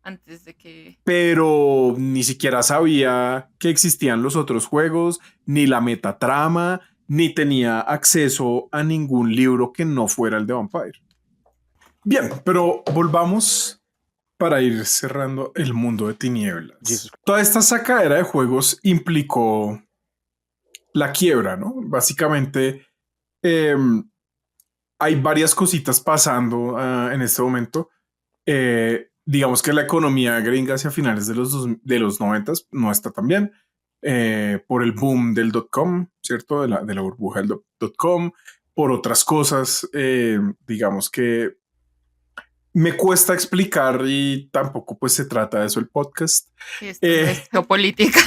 Antes de que... Pero ni siquiera sabía que existían los otros juegos, ni la metatrama, ni tenía acceso a ningún libro que no fuera el de Vampire. Bien, pero volvamos para ir cerrando el mundo de Jesus. tinieblas. Toda esta sacadera de juegos implicó la quiebra, ¿no? Básicamente, eh, hay varias cositas pasando en este momento. Digamos que la economía gringa hacia finales de los 90 no está tan bien. Por el boom del .com, ¿cierto? De la burbuja del .com, por otras cosas, digamos que me cuesta explicar y tampoco pues se trata de eso el podcast. Sí, esto no Eh, es geopolítica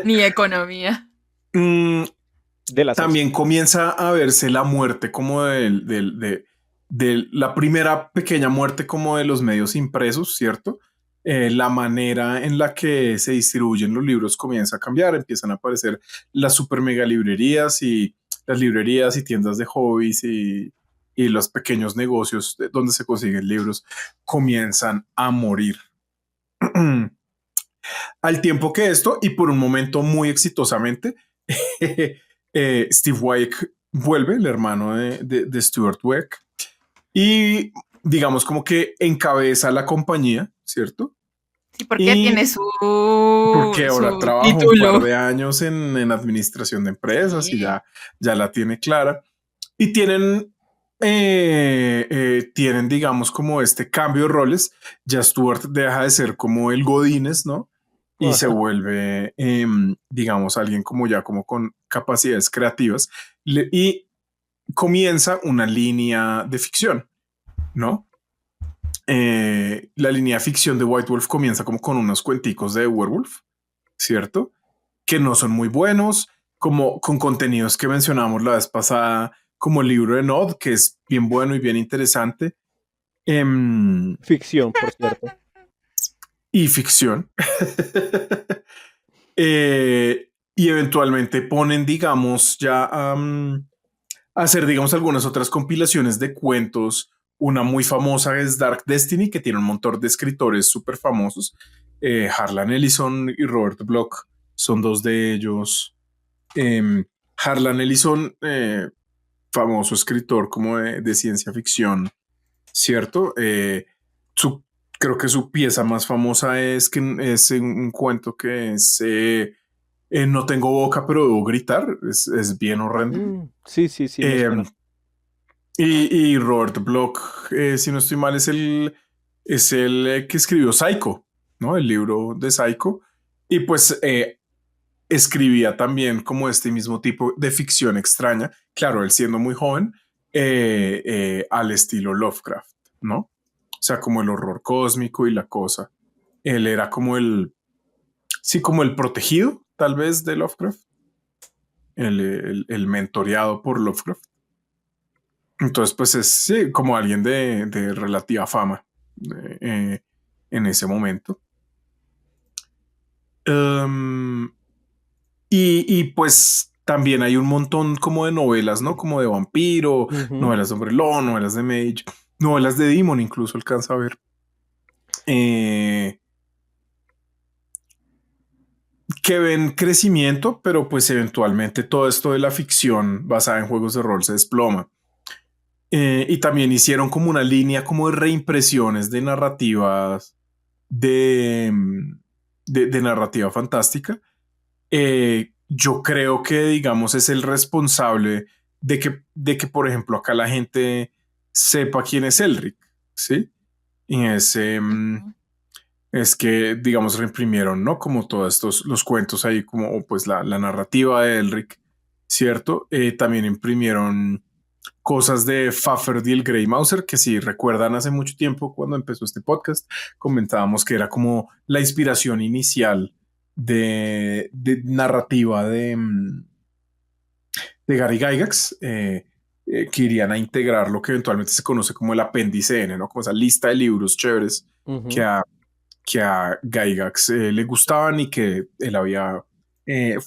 ni economía. mm, De la salsa. También comienza a verse la muerte como de la primera pequeña muerte como de los medios impresos, ¿cierto? La manera en la que se distribuyen los libros comienza a cambiar, empiezan a aparecer las super mega librerías y las librerías y tiendas de hobbies y los pequeños negocios donde se consiguen libros comienzan a morir. Al tiempo que esto, y por un momento muy exitosamente, Steve Weck vuelve, el hermano de Stuart Weck, y digamos como que encabeza la compañía, ¿cierto? Sí, porque tiene Y porque ahora su trabaja un par título. de años en administración de empresas y Sí. ya la tiene clara. Y tienen, digamos, como este cambio de roles. Ya Stuart deja de ser como el Godínez, ¿no? Y se Ajá. vuelve, digamos, alguien como ya como con capacidades creativas. Y comienza una línea de ficción, ¿no? La línea de ficción de White Wolf comienza como con unos cuenticos de Werewolf, ¿cierto? Que no son muy buenos, como con contenidos que mencionamos la vez pasada, como el libro de Nod, que es bien bueno y bien interesante. Ficción, por cierto. Y ficción. Y eventualmente ponen, digamos, ya a hacer, digamos, algunas otras compilaciones de cuentos. Una muy famosa es Dark Destiny, que tiene un montón de escritores súper famosos. Harlan Ellison y Robert Bloch son dos de ellos. Harlan Ellison, famoso escritor como de ciencia ficción, ¿cierto? Su, creo que su pieza más famosa es un cuento que es No tengo boca, pero debo gritar. Es bien horrendo. Sí, me Eh, suena. y Robert Bloch, si no estoy mal, es el que escribió Psycho, ¿no? El libro de Psycho. Y pues escribía también como este mismo tipo de ficción extraña, claro, él siendo muy joven, al estilo Lovecraft, ¿no? O sea, como el horror cósmico y la cosa. Él era como sí, como el protegido, tal vez, de Lovecraft, el mentoreado por Lovecraft. Entonces, pues es sí, como alguien de relativa fama en ese momento. Um, y pues también hay un montón como de novelas, ¿no? Como de vampiro, novelas de hombre lobo, novelas de mage, novelas de demon incluso alcanza a ver. Que ven crecimiento, pero pues eventualmente todo esto de la ficción basada en juegos de rol se desploma. Y también hicieron como una línea como de reimpresiones de narrativas de, de narrativa fantástica. Yo creo que, digamos, es el responsable de que, por ejemplo, acá la gente sepa quién es Elric, ¿sí? Y es que, digamos, reimprimieron, ¿no? Como todos los cuentos ahí, como pues la narrativa de Elric, ¿cierto? También imprimieron cosas de Fafhrd Grey Mouser, que si recuerdan hace mucho tiempo, cuando empezó este podcast, comentábamos que era como la inspiración inicial de narrativa de Gary Gygax, que irían a integrar lo que eventualmente se conoce como el apéndice N, ¿no? Como esa lista de libros chéveres que a Gygax le gustaban y que él había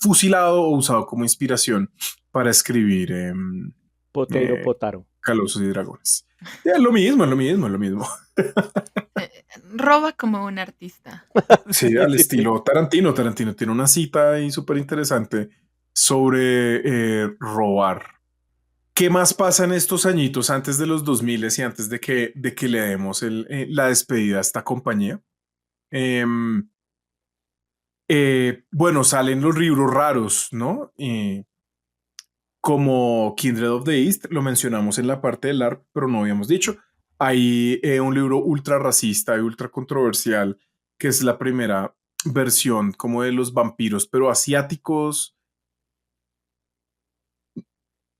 fusilado o usado como inspiración para escribir Potaro. Calabozos y Dragones. Es lo mismo, es lo mismo, es lo mismo. Roba como un artista. Sí, al estilo Tarantino. Tarantino tiene una cita ahí súper interesante sobre robar. ¿Qué más pasa en estos añitos antes de los 2000 y antes de que le demos la despedida a esta compañía? Em, bueno, salen los libros raros, ¿no? Como Kindred of the East, lo mencionamos en la parte del ARP, pero no habíamos dicho. Hay un libro ultra racista y ultra controversial, que es la primera versión como de los vampiros, pero asiáticos.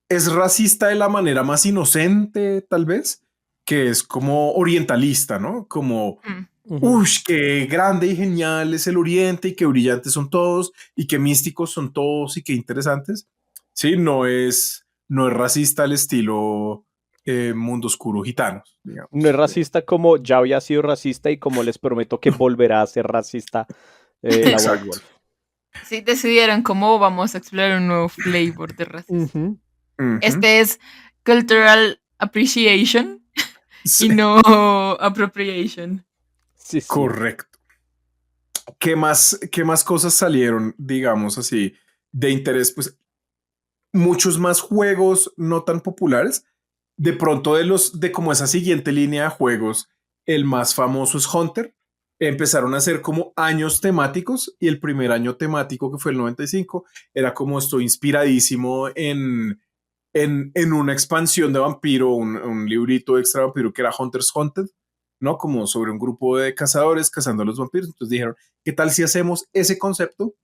Es racista de la manera más inocente, tal vez, que es como orientalista, ¿no? Como, Mm. uff, qué grande y genial es el oriente y qué brillantes son todos y qué místicos son todos y qué interesantes. Sí, no es racista al estilo Mundo Oscuro Gitanos, digamos. No es racista como ya había sido racista y como les prometo que volverá a ser racista la White Exacto. Wolf. Sí, decidieron cómo vamos a explorar un nuevo flavor de racismo. Ujú. Este es cultural appreciation Sí, y no appropriation. Sí. correcto. ¿Qué más cosas salieron, digamos así, de interés? Pues muchos más juegos no tan populares. De pronto de como esa siguiente línea de juegos, el más famoso es Hunter. Empezaron a hacer como años temáticos y el primer año temático, que fue el 95, era como estoy inspiradísimo en una expansión de vampiro, un librito extra vampiro que era Hunters Hunted, ¿no? Como sobre un grupo de cazadores cazando a los vampiros. Entonces dijeron, ¿qué tal si hacemos ese concepto,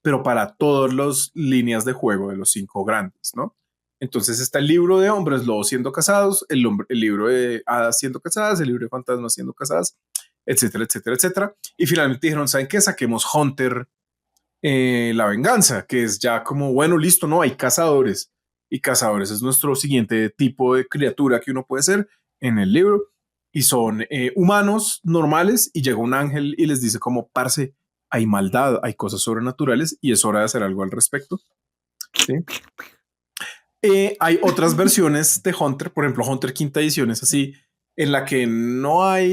pero para todas las líneas de juego de los 5 grandes, ¿no? Entonces está el libro de hombres lobos siendo casados, el libro de hadas siendo casadas, el libro de fantasmas siendo casadas, etcétera, etcétera, etcétera. Y finalmente dijeron, ¿saben qué? Saquemos Hunter, la venganza, que es ya como, bueno, listo, no, hay cazadores. Y cazadores es nuestro siguiente tipo de criatura que uno puede ser en el libro. Y son humanos normales y llega un ángel y les dice como, parce, hay maldad, hay cosas sobrenaturales y es hora de hacer algo al respecto. ¿Sí? Hay otras versiones de Hunter, por ejemplo, Hunter quinta edición es así, en la que uno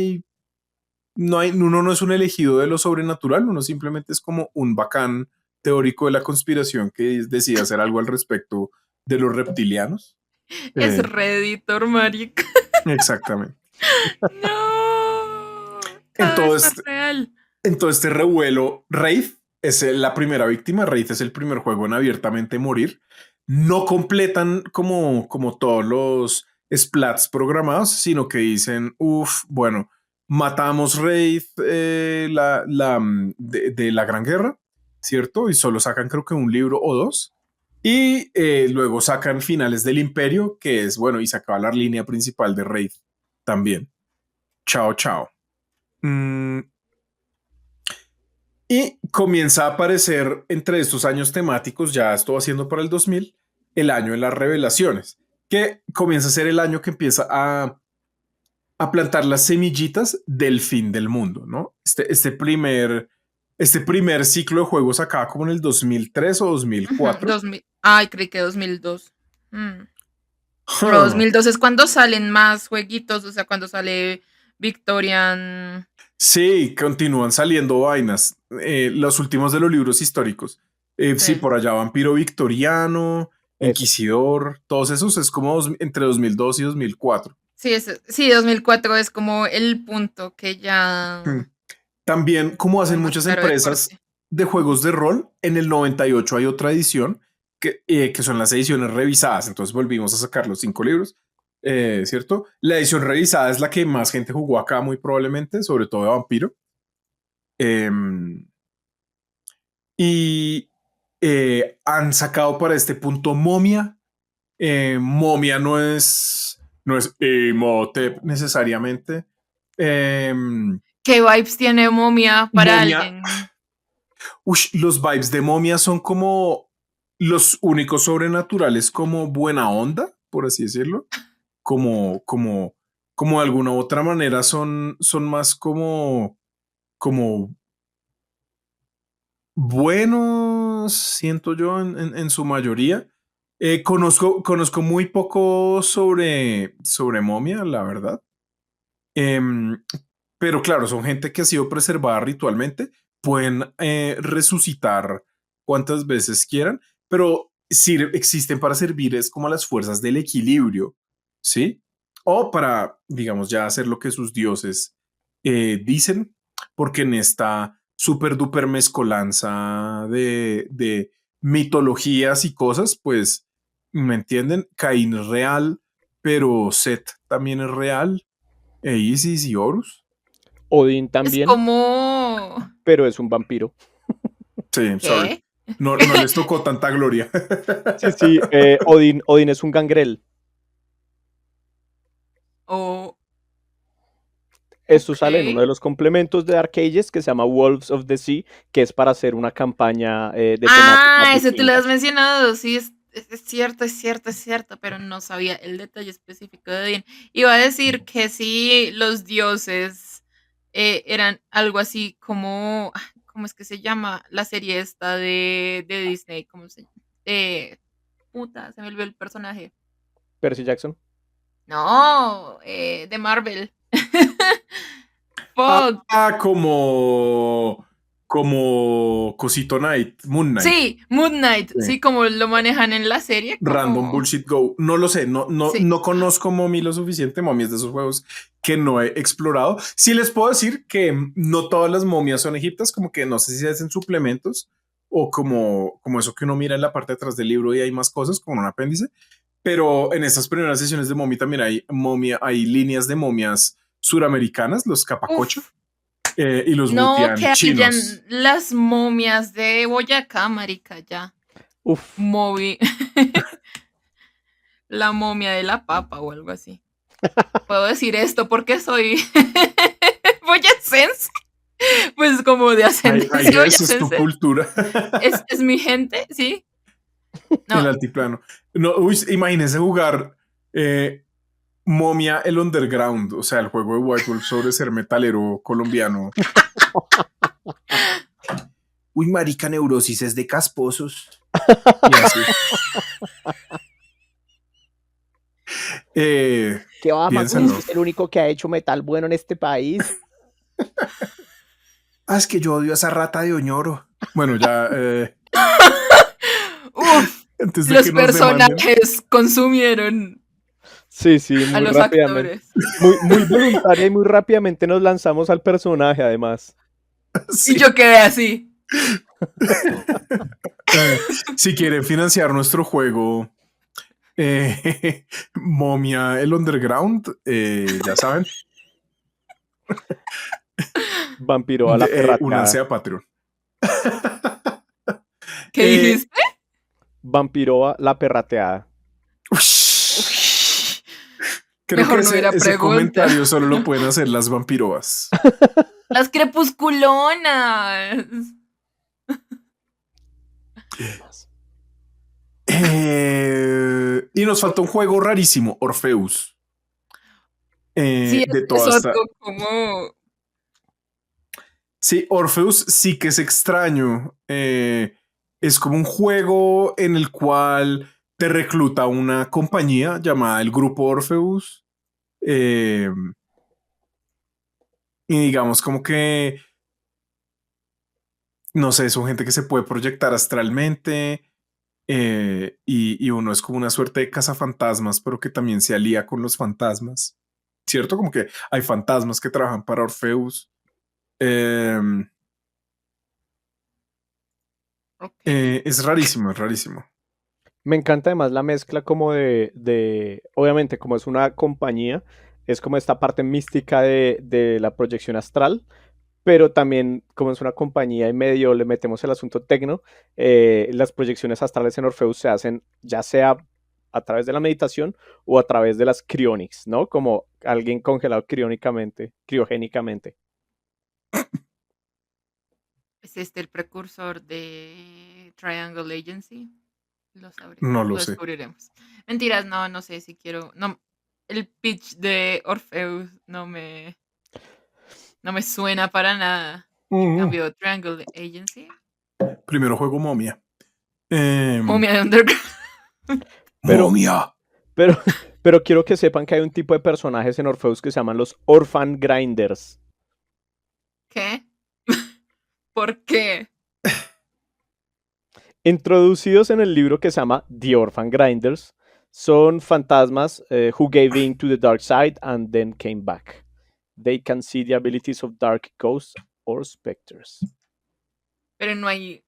no es un elegido de lo sobrenatural, uno simplemente es como un bacán teórico de la conspiración que decide hacer algo al respecto de los reptilianos. Es Redditor, marica. Exactamente. No. En Cada todo, vez más este, real. en todo este revuelo, Wraith es la primera víctima. Wraith es el primer juego en abiertamente morir. No completan como todos los splats programados, sino que dicen, bueno, matamos Wraith de la Gran Guerra, ¿cierto? Y solo sacan creo que un libro o dos. Y luego sacan Finales del Imperio, que es, bueno, y se acaba la línea principal de Wraith también. Chao, chao. Y comienza a aparecer entre estos años temáticos, ya esto va siendo para el 2000, el año de las revelaciones, que comienza a ser el año que empieza a plantar las semillitas del fin del mundo, ¿no? Este primer ciclo de juegos acaba como en el 2003 o 2004. 2000. Ay, creí que 2002. No, Huh. 2002 es cuando salen más jueguitos, o sea, cuando sale Victorian. Sí, continúan saliendo vainas. Los últimos de los libros históricos. Sí, por allá Vampiro Victoriano, Eso. Inquisidor, todos esos es como entre 2002 y 2004. Sí, 2004 es como el punto que ya. También, como hacen Como más muchas claro de empresas corte. de juegos de rol, en el 98 hay otra edición que son las ediciones revisadas. Entonces volvimos a sacar los 5 libros, ¿cierto? La edición revisada es la que más gente jugó acá, muy probablemente, sobre todo de Vampiro. Y han sacado para este punto Momia. Momia no es Imhotep necesariamente. ¿Qué vibes tiene Momia para Momia, alguien? los vibes de Momia son como los únicos sobrenaturales como buena onda, por así decirlo. Como de alguna u otra manera son más como buenos, siento yo, en su mayoría. Conozco muy poco sobre Momia, la verdad. Pero claro, son gente que ha sido preservada ritualmente. Pueden resucitar cuantas veces quieran, pero existen para servir es como las fuerzas del equilibrio, ¿sí? O para, digamos, ya hacer lo que sus dioses dicen, porque en esta super duper mezcolanza de mitologías y cosas, pues, ¿me entienden? Caín es real, pero Set también es real, e Isis y Horus. Odín Es también, como. pero es un vampiro. Sí, sorry. ¿Qué? No les tocó tanta gloria. Sí, Odín es un gangrel. O. Esto Ok. sale en uno de los complementos de Dark Ages que se llama Wolves of the Sea, que es para hacer una campaña de temática Ese tú lo vikinga. has mencionado. Sí, es cierto, es cierto, es cierto, pero no sabía el detalle específico de Odín. Iba a decir que sí, los dioses eran algo así como. ¿Cómo es que se llama la serie esta de Disney? ¿Cómo se llama? Puta, se me olvidó el personaje. Percy Jackson. No, de Marvel. Fuck. Como Cosito Knight, Moon Knight. Sí, Moon Knight. Sí. Sí, como lo manejan en la serie. Random Como. Bullshit Go. No lo sé, Sí. no conozco Mommy lo suficiente. Mommy es de esos juegos que no he explorado. Sí les puedo decir que no todas las momias son egiptas, como que no sé si se hacen suplementos o como eso que uno mira en la parte de atrás del libro y hay más cosas como un apéndice. Pero en estas primeras sesiones de momia también hay líneas de momias suramericanas, los capacocho, Uf, y los no, butián que hayan chinos. las momias de Boyacá, marica, ya. Uf, Movi. la momia de la papa o algo así. Puedo decir esto porque soy boyacense. Pues como de Ay, ascendencia eso es tu boyacense. cultura. Es mi gente, sí. El No, altiplano. No, uy, imagínense jugar Momia el Underground, o sea, el juego de White Wolf sobre ser metalero colombiano. Uy, marica, neurosis es de casposos. Y así. ¿Qué va, Max? Piénsalo. Es el único que ha hecho metal bueno en este país. Es que yo odio a esa rata de Oñoro. Bueno, ya uf, antes de los que nos demanden. personajes consumieron Sí, sí, a muy los rápidamente. actores. Muy voluntaria y muy rápidamente nos lanzamos al personaje, además. Sí. Y yo quedé así. Si quieren financiar nuestro juego Momia el Underground, ya saben, Vampiro a la únanse perrateada. a Patreon. ¿Qué dijiste? Vampiro a la perrateada. Creo Mejor que no hubiera ese pregunta. comentario solo lo pueden hacer las vampirobas. Las crepusculonas. Y nos falta un juego rarísimo, Orpheus. Sí, De es toda esta. algo como... Sí, Orpheus sí que es extraño. Es como un juego en el cual te recluta una compañía llamada el Grupo Orpheus. Eh, y digamos como que, no sé, son gente que se puede proyectar astralmente. Y uno es como una suerte de cazafantasmas, pero que también se alía con los fantasmas. ¿Cierto? Como que hay fantasmas que trabajan para Orpheus. Okay. Es rarísimo, es rarísimo. Me encanta además la mezcla como obviamente como es una compañía, es como esta parte mística de la proyección astral, pero también como es una compañía y medio le metemos el asunto tecno, las proyecciones astrales en Orpheus se hacen ya sea a través de la meditación o a través de las cryonics, ¿no? Como alguien congelado criogénicamente. ¿Es este el precursor de Triangle Agency? Lo No sabremos, lo lo sé. descubriremos. Mentiras, no sé si quiero. No, el pitch de Orpheus no me suena para nada. En cambio, Triangle Agency. Primero juego Momia. Momia de Underground. Pero, ¡Momia! pero, pero quiero que sepan que hay un tipo de personajes en Orpheus que se llaman los Orphan Grinders. ¿Qué? ¿Por qué? Introducidos en el libro que se llama The Orphan Grinders, son fantasmas who gave in to the dark side and then came back. They can see the abilities of dark ghosts or specters. Pero no hay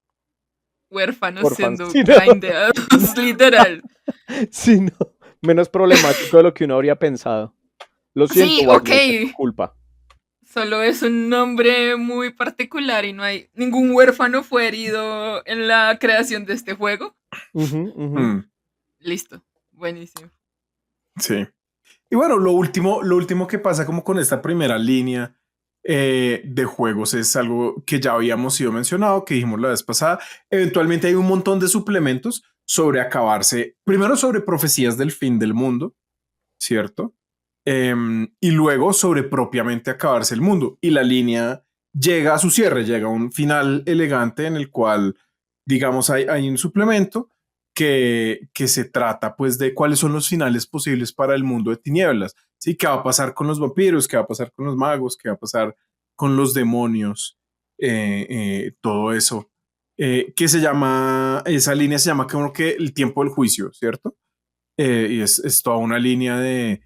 huérfanos Orphans, siendo sí, no. grindeados, literal. Sí, no. Menos problemático de lo que uno habría pensado. Lo siento, Sí, White Wolf, es tu ok. culpa. Solo es un nombre muy particular y no hay ningún huérfano fue herido en la creación de este juego. Listo, buenísimo. Sí. Y bueno, lo último que pasa como con esta primera línea de juegos es algo que ya habíamos sido mencionado, que dijimos la vez pasada. Eventualmente hay un montón de suplementos sobre acabarse, primero sobre profecías del fin del mundo, ¿cierto? Y luego sobre propiamente acabarse el mundo. Y la línea llega a su cierre, llega a un final elegante en el cual, digamos, hay un suplemento que se trata pues de cuáles son los finales posibles para el mundo de tinieblas. ¿Sí? ¿Qué va a pasar con los vampiros? ¿Qué va a pasar con los magos? ¿Qué va a pasar con los demonios? Todo eso. Que se llama, esa línea se llama como que el tiempo del juicio, ¿cierto? Y es toda una línea de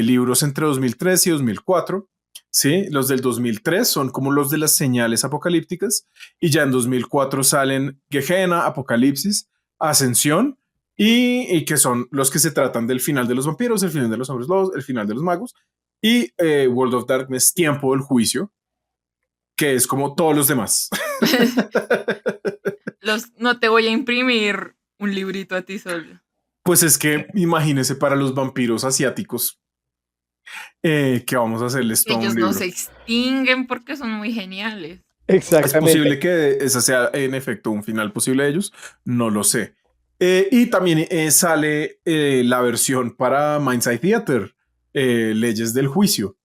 libros entre 2003 y 2004. ¿Sí? Los del 2003 son como los de las señales apocalípticas y ya en 2004 salen Gehenna, Apocalipsis, Ascensión y que son los que se tratan del final de los vampiros, el final de los hombres lobos, el final de los magos y World of Darkness, Tiempo del Juicio, que es como todos los demás. No te voy a imprimir un librito a ti solo. Pues es que imagínese para los vampiros asiáticos que vamos a hacerles todo un Ellos no libro. se extinguen porque son muy geniales. Es Exactamente. posible que esa sea en efecto un final posible de ellos, no lo sé. Y también sale la versión para Mindside Theater, Leyes del Juicio,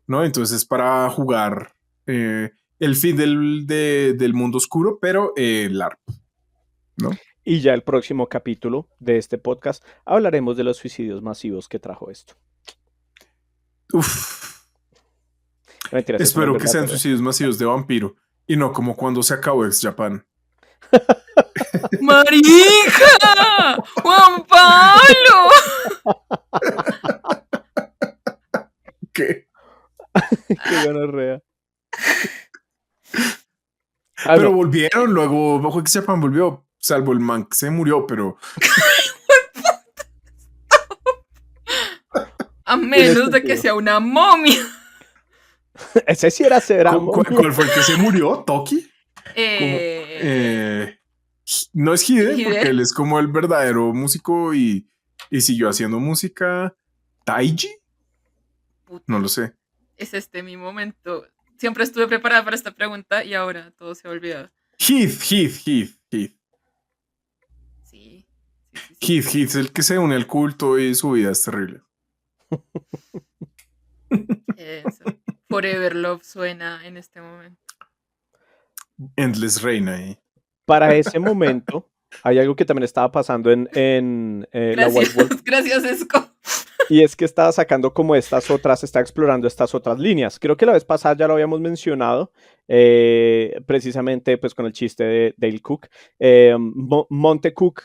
¿no? Entonces para jugar el fin del mundo oscuro, pero LARP, ¿no? Y ya el próximo capítulo de este podcast hablaremos de los suicidios masivos que trajo esto. Uf, No, mentiras, eso no es espero que verdad, sean pero... suicidios masivos de vampiro y no como cuando se acabó Ex Japan. ¡Marica! ¡Juan Pablo! ¿Qué? Qué gonorrea. Pero No. volvieron, luego bajo Ex Japan volvió, salvo el man que se murió, pero A menos de que sentido. sea una momia. Ese sí era Ceramo. ¿cuál fue el que se murió? ¿Toki? Eh, No es Hide, Hide. porque él es como el verdadero músico y siguió haciendo música. ¿Taiji? puta, No lo sé. es mi momento. Siempre estuve preparada para esta pregunta y ahora todo se ha olvidado. Heath. Sí, sí, sí, sí, sí. Heath es el que se une al culto y su vida es terrible. Eso. Forever Love suena en este momento. Endless Reign ahí. Para ese momento, hay algo que también estaba pasando en la White Gracias, Wolf, gracias, Esco. y es que estaba sacando como está explorando estas otras líneas. Creo que la vez pasada ya lo habíamos mencionado, precisamente pues con el chiste de Dale Cook. Monte Cook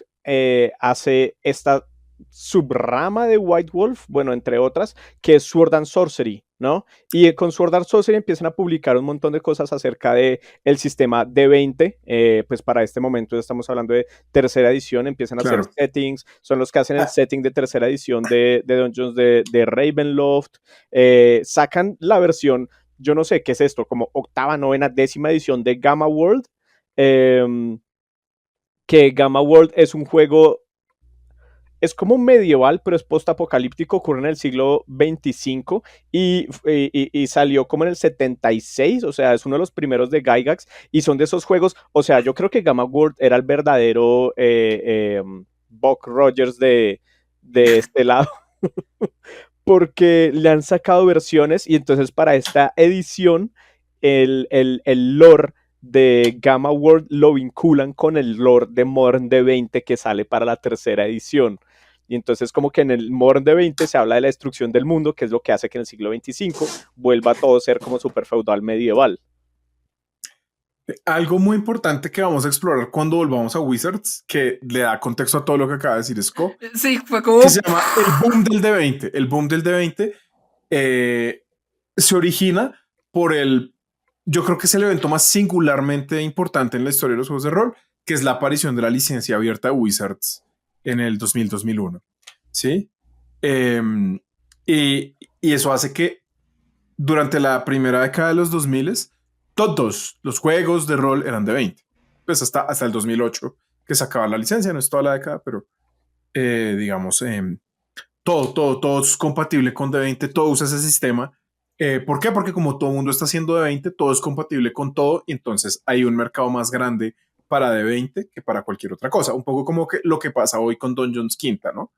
hace esta subrama de White Wolf, bueno, entre otras, que es Sword and Sorcery, ¿no? Y con Sword and Sorcery empiezan a publicar un montón de cosas acerca de el sistema D20, pues para este momento ya estamos hablando de tercera edición, empiezan a Claro. hacer settings, son los que hacen el setting de tercera edición de Dungeons de Ravenloft, sacan la versión, yo no sé qué es esto, como octava, novena, décima edición de Gamma World, que Gamma World es un juego, es como medieval, pero es post-apocalíptico, ocurre en el siglo XXV y salió como en el 76, o sea, es uno de los primeros de Gygax, y son de esos juegos, o sea, yo creo que Gamma World era el verdadero Buck Rogers de este lado, porque le han sacado versiones, y entonces para esta edición, el lore de Gamma World lo vinculan con el lore de Modern D20 que sale para la tercera edición. Y entonces como que en el Modern D20 se habla de la destrucción del mundo, que es lo que hace que en el siglo XXV vuelva a todo ser como super feudal medieval. Algo muy importante que vamos a explorar cuando volvamos a Wizards, que le da contexto a todo lo que acaba de decir Scott, Sí, fue como... que se llama el boom del D20. El boom del D20 se origina por yo creo que es el evento más singularmente importante en la historia de los juegos de rol, que es la aparición de la licencia abierta de Wizards en el 2000-2001. ¿Sí? Y eso hace que durante la primera década de los 2000 todos los juegos de rol eran de 20. Pues hasta el 2008 que se acaba la licencia, no es toda la década, pero digamos, todo es compatible con D20, todo usa ese sistema. ¿Por qué? Porque como todo el mundo está haciendo D20, todo es compatible con todo y entonces hay un mercado más grande para D20 que para cualquier otra cosa. Un poco como lo que pasa hoy con Dungeons Quinta, ¿no?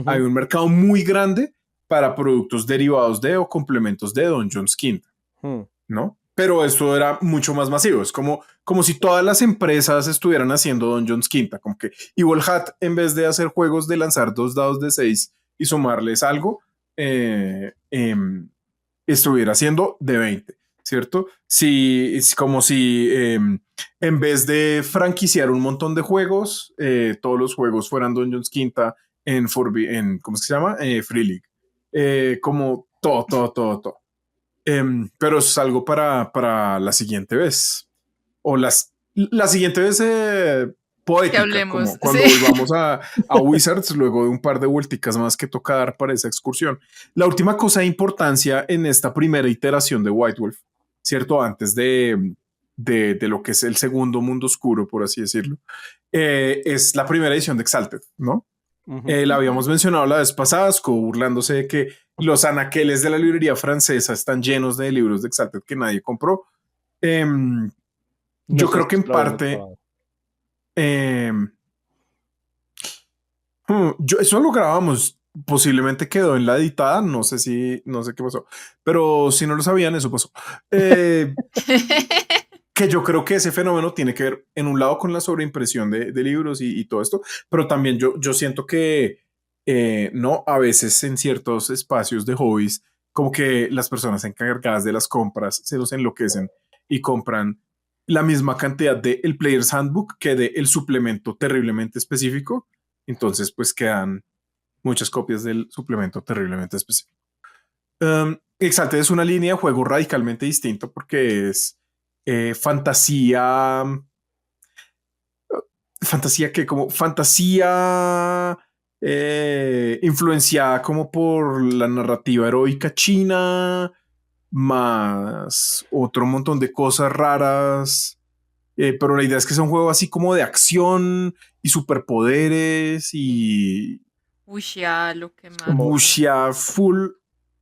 Hay un mercado muy grande para productos derivados de o complementos de Dungeons Quinta, ¿no? Pero esto era mucho más masivo. Es como si todas las empresas estuvieran haciendo Dungeons Quinta. Como que Evil Hat, en vez de hacer juegos de lanzar 2 dados de 6 y sumarles algo, estuviera haciendo de 20, ¿cierto? Si, es como si en vez de franquiciar un montón de juegos, todos los juegos fueran Dungeons Quinta en ¿cómo se llama? Free League. Como todo. Pero es algo para la siguiente vez. O la siguiente vez poética, hablemos, como cuando sí. volvamos a Wizards, luego de un par de vuelticas más que toca dar para esa excursión. La última cosa de importancia en esta primera iteración de White Wolf, ¿cierto? Antes de lo que es el segundo mundo oscuro, por así decirlo, es la primera edición de Exalted, ¿no? Ujú. La habíamos mencionado la vez pasada, Sco burlándose de que los anaqueles de la librería francesa están llenos de libros de Exalted que nadie compró. Em, yo creo que Nosotros en lo habíamos parte, probado. em, eso lo grabamos, posiblemente quedó en la editada, no sé qué pasó, pero si no lo sabían, eso pasó. Eh, que yo creo que ese fenómeno tiene que ver en un lado con la sobreimpresión de libros y todo esto, pero también yo siento que no, a veces en ciertos espacios de hobbies, como que las personas encargadas de las compras se los enloquecen y compran la misma cantidad de el Player's Handbook que de el suplemento terriblemente específico. Entonces, pues quedan muchas copias del suplemento terriblemente específico. Exalted es una línea de juego radicalmente distinto porque es fantasía, fantasía que como fantasía influenciada como por la narrativa heroica china, más otro montón de cosas raras. Pero la idea es que es un juego así como de acción y superpoderes y Uy, ya, lo que Como, mata. wuxia full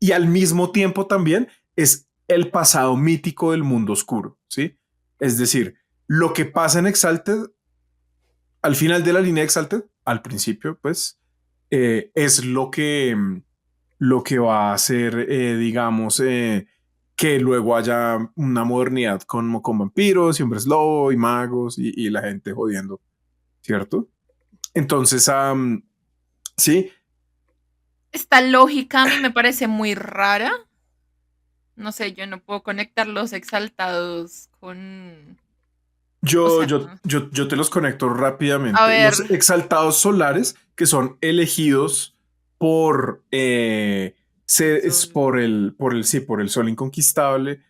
y al mismo tiempo también es el pasado mítico del mundo oscuro, ¿sí? Es decir, lo que pasa en Exalted, al final de la línea de Exalted, al principio, pues, es lo que va a hacer, digamos, que luego haya una modernidad con vampiros y hombres lobo y magos y la gente jodiendo, ¿cierto? Entonces, sí, Esta lógica a mí me parece muy rara. No sé, yo no puedo conectar los exaltados con... O sea, yo te los conecto a rápidamente. Los ver. exaltados solares que son elegidos por, El es sol. sí, por el sol inconquistable,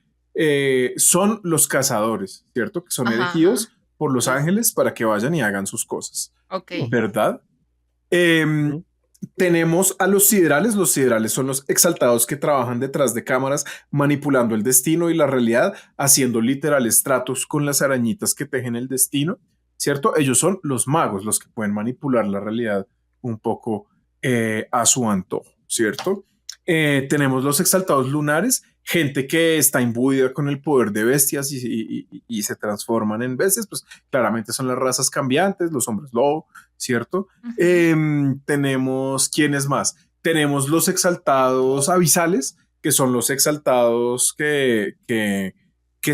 son los cazadores, ¿cierto? Que son Ajá, elegidos ajá. por los Listo. ángeles para que vayan y hagan sus cosas, Ok. ¿verdad? Em, ujú. tenemos a los siderales. Los siderales son los exaltados que trabajan detrás de cámaras, manipulando el destino y la realidad, haciendo literales tratos con las arañitas que tejen el destino, ¿cierto? Ellos son los magos, los que pueden manipular la realidad un poco a su antojo, ¿cierto? Tenemos los exaltados lunares, gente que está imbuida con el poder de bestias y se transforman en bestias, pues claramente son las razas cambiantes, los hombres lobo, ¿cierto? Ujú. Tenemos, ¿quiénes más? Tenemos los exaltados abisales, que son los exaltados que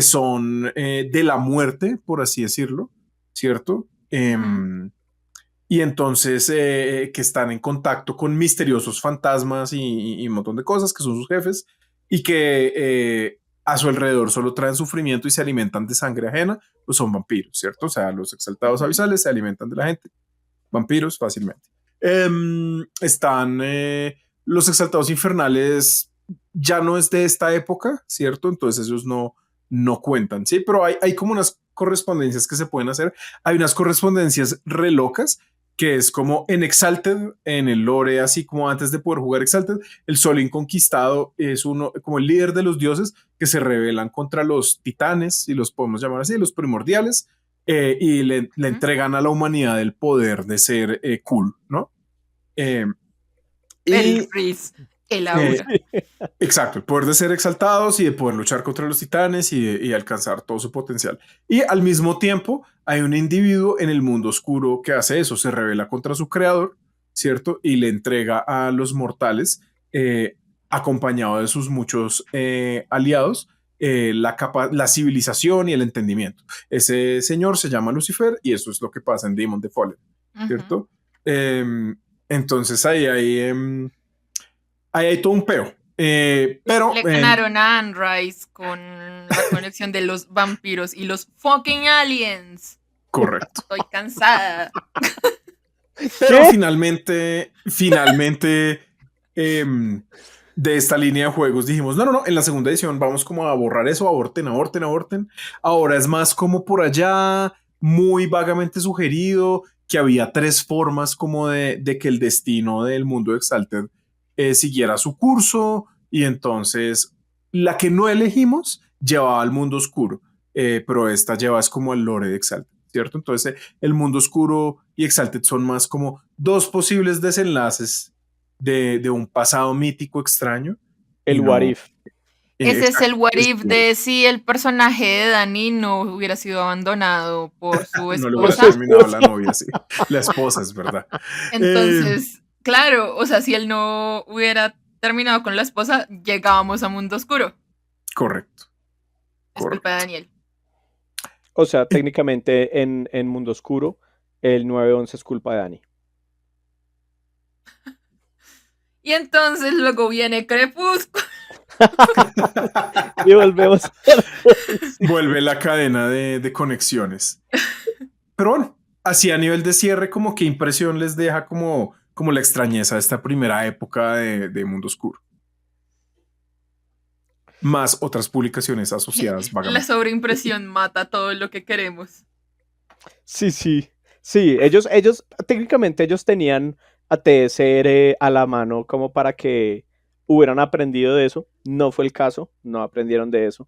son de la muerte, por así decirlo, ¿cierto? Ujú. Y entonces que están en contacto con misteriosos fantasmas y un montón de cosas que son sus jefes y que a su alrededor solo traen sufrimiento y se alimentan de sangre ajena, pues son vampiros, ¿cierto? O sea, los exaltados Ujú. abisales se alimentan de la gente, vampiros fácilmente. Están los exaltados infernales, ya no es de esta época, ¿cierto? Entonces ellos no cuentan, ¿sí? Pero hay como unas correspondencias que se pueden hacer. Hay unas correspondencias re locas que es como en Exalted, en el lore, así como antes de poder jugar Exalted, el sol inconquistado es uno como el líder de los dioses que se rebelan contra los titanes, y los podemos llamar así, los primordiales, y le Ujú. entregan a la humanidad el poder de ser cool, ¿no? Eh, El y Riz. El eh, aura. exacto, el poder de ser exaltados y de poder luchar contra los titanes y alcanzar todo su potencial. Y al mismo tiempo hay un individuo en el mundo oscuro que hace eso, se revela contra su creador, ¿cierto? Y le entrega a los mortales, acompañado de sus muchos aliados, la civilización y el entendimiento. Ese señor se llama Lucifer y eso es lo que pasa en Demon the Fallen, Ujú. ¿cierto? Entonces ahí hay todo un peo. Pero Le ganaron a Anne Rice con la conexión de los vampiros y los fucking aliens. correcto. Estoy cansada. Pero ¿Qué? finalmente, de esta línea de juegos dijimos, no, en la segunda edición vamos como a borrar eso, aborten. Ahora es más como por allá, muy vagamente sugerido que había tres formas como de que el destino del mundo de Exalted siguiera su curso y entonces la que no elegimos llevaba al mundo oscuro, pero esta lleva es como el lore de Exalted. ¿cierto? Entonces el mundo oscuro y Exalted son más como dos posibles desenlaces de un pasado mítico extraño y El What no, If. Ese es el exacto, what if de si el personaje de Dani no hubiera sido abandonado por su no le Por hubiera su esposa. terminado la esposa. novia, sí, la esposa es verdad. Eh, Entonces, claro, o sea, si él no hubiera terminado con la esposa, llegábamos a Mundo Oscuro. correcto, Es culpa de correcto. Daniel. O sea, técnicamente en Mundo Oscuro, el 911 es culpa de Dani. Y entonces luego viene Crepúsculo. Y volvemos a la poesía. Vuelve la cadena de conexiones. Pero bueno, así a nivel de cierre, como qué impresión les deja como la extrañeza de esta primera época de Mundo Oscuro. Más otras publicaciones asociadas La vagamente. sobreimpresión mata todo lo que queremos. Sí, sí. Sí, técnicamente ellos tenían a TSR a la mano como para que hubieran aprendido de eso. No fue el caso, no aprendieron de eso.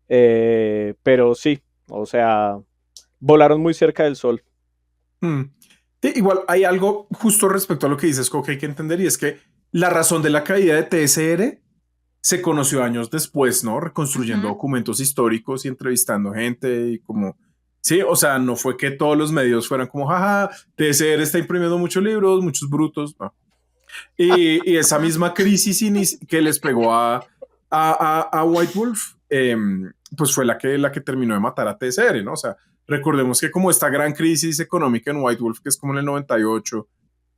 Pero sí, o sea, volaron muy cerca del sol. Mm. Sí, igual hay algo justo respecto a lo que dices, Coque, hay que entender, y es que la razón de la caída de TSR se conoció años después, ¿no? Reconstruyendo Ujú. documentos históricos y entrevistando gente y como, sí, o sea, no fue que todos los medios fueran como, jaja, TSR está imprimiendo muchos libros, muchos brutos, no. Y esa misma crisis que les pegó a White Wolf, pues fue la que terminó de matar a TSR, ¿no? O sea, recordemos que como esta gran crisis económica en White Wolf, que es como en el 98,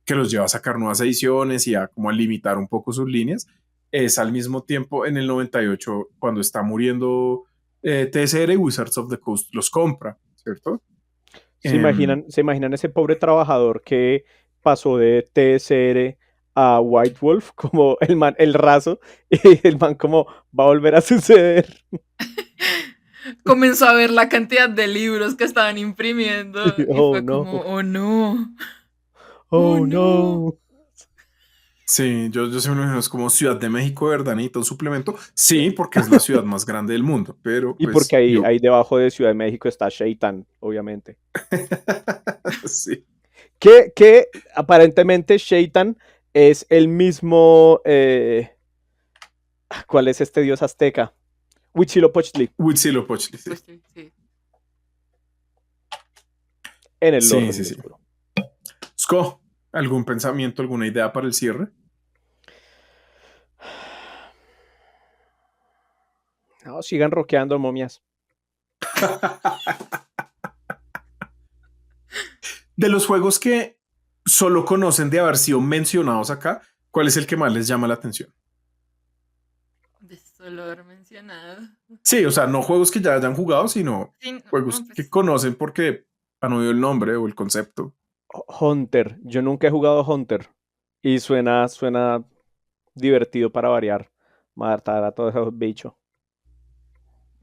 que los lleva a sacar nuevas ediciones y a como a limitar un poco sus líneas, es al mismo tiempo en el 98 cuando está muriendo TSR y Wizards of the Coast los compra, ¿cierto? Um, Se imaginan ese pobre trabajador que pasó de TSR a White Wolf, como el man, el raso, y el man como va a volver a suceder. Comenzó a ver la cantidad de libros que estaban imprimiendo y Oh fue no, como, oh no, oh oh no. no. sí, yo se me imagino, es como Ciudad de México, ¿verdad? Necesita un suplemento. Sí, porque es la ciudad más grande del mundo, pero Y porque pues yo, ahí debajo de Ciudad de México está Shaitan, obviamente. sí. Que aparentemente Shaitan es el mismo. ¿Cuál es este dios azteca? Huitzilopochtli, Huitzilopochtli, sí. Pues sí, sí. en el Lord Sí, del sí, Mundo sí. Oscuro. Sko, ¿algún pensamiento, alguna idea para el cierre? No, sigan rockeando, momias. De los juegos que solo conocen de haber sido mencionados acá, ¿cuál es el que más les llama la atención? De solo haber mencionado. Sí, o sea, no juegos que ya hayan jugado, sino Sí, no, juegos que pues, conocen porque han oído el nombre o el concepto. Hunter. Yo nunca he jugado Hunter. Y suena divertido para variar. Matar a todos esos bichos.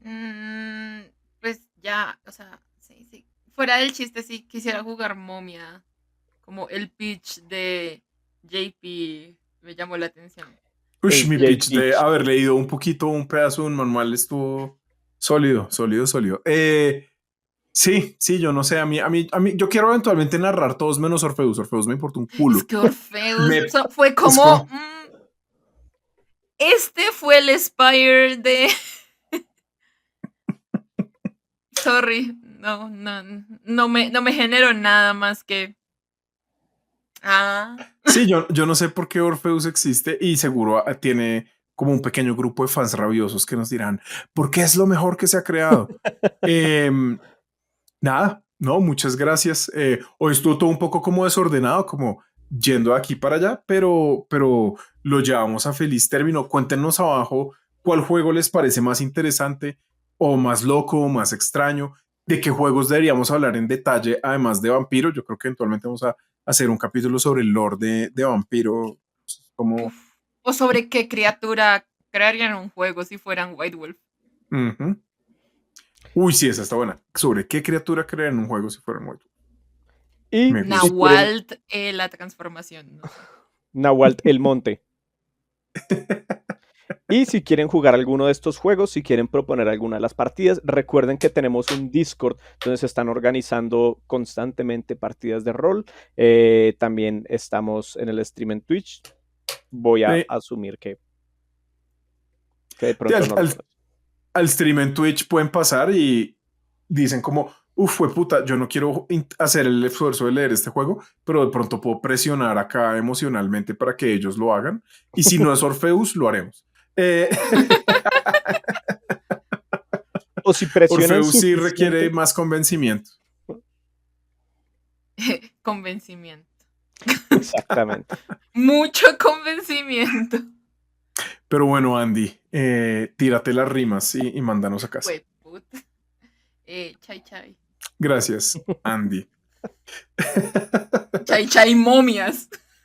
mm, pues ya, o sea, sí, sí. Fuera del chiste, sí quisiera jugar Momia. Como el pitch de JP me llamó la atención. Ush, El mi Jake pitch de Beach. haber leído un poquito, un pedazo de un manual estuvo sólido, sólido, sólido. Sí, sí, yo no sé, yo quiero eventualmente narrar todos menos Orfeus. Orfeus me importa un Es culo. que Orpheus Me, fue es como. como, Este fue el Spire de. Sorry, no me generó nada más que. Ah. sí, yo no sé por qué Orfeus existe y seguro tiene como un pequeño grupo de fans rabiosos que nos dirán, ¿por qué es lo mejor que se ha creado? Em, Nada, no, muchas gracias. Hoy estuvo todo un poco como desordenado, como yendo de aquí para allá, pero lo llevamos a feliz término. Cuéntenos abajo cuál juego les parece más interesante o más loco o más extraño, de qué juegos deberíamos hablar en detalle, además de Vampiro. Yo creo que eventualmente vamos a hacer un capítulo sobre el lore de Vampiro, como... Uf. O sobre qué criatura crearían un juego si fueran White Wolf. Ujú. Uy, sí, esa está buena. ¿Sobre qué criatura crear en un juego si fuera muerto? Y Me si gusta. quieren, Nahualt, la transformación, no sé. Nahualt el Monte. Y si quieren jugar alguno de estos juegos, si quieren proponer alguna de las partidas, recuerden que tenemos un Discord donde se están organizando constantemente partidas de rol. También estamos en el stream en Twitch. Voy a Sí, asumir que de sí, pronto no lo conocen. al stream en Twitch pueden pasar y dicen como, fue puta, yo no quiero hacer el esfuerzo de leer este juego, pero de pronto puedo presionar acá emocionalmente para que ellos lo hagan. Y si no es Orpheus, lo haremos. Eh, O si presionan Orpheus sí requiere suficiente. más convencimiento. Convencimiento. Exactamente. Mucho convencimiento. Pero bueno, Andy, tírate las rimas y mándanos a casa. Pues, puta. Chai chai. Gracias, Andy. Chai chai momias.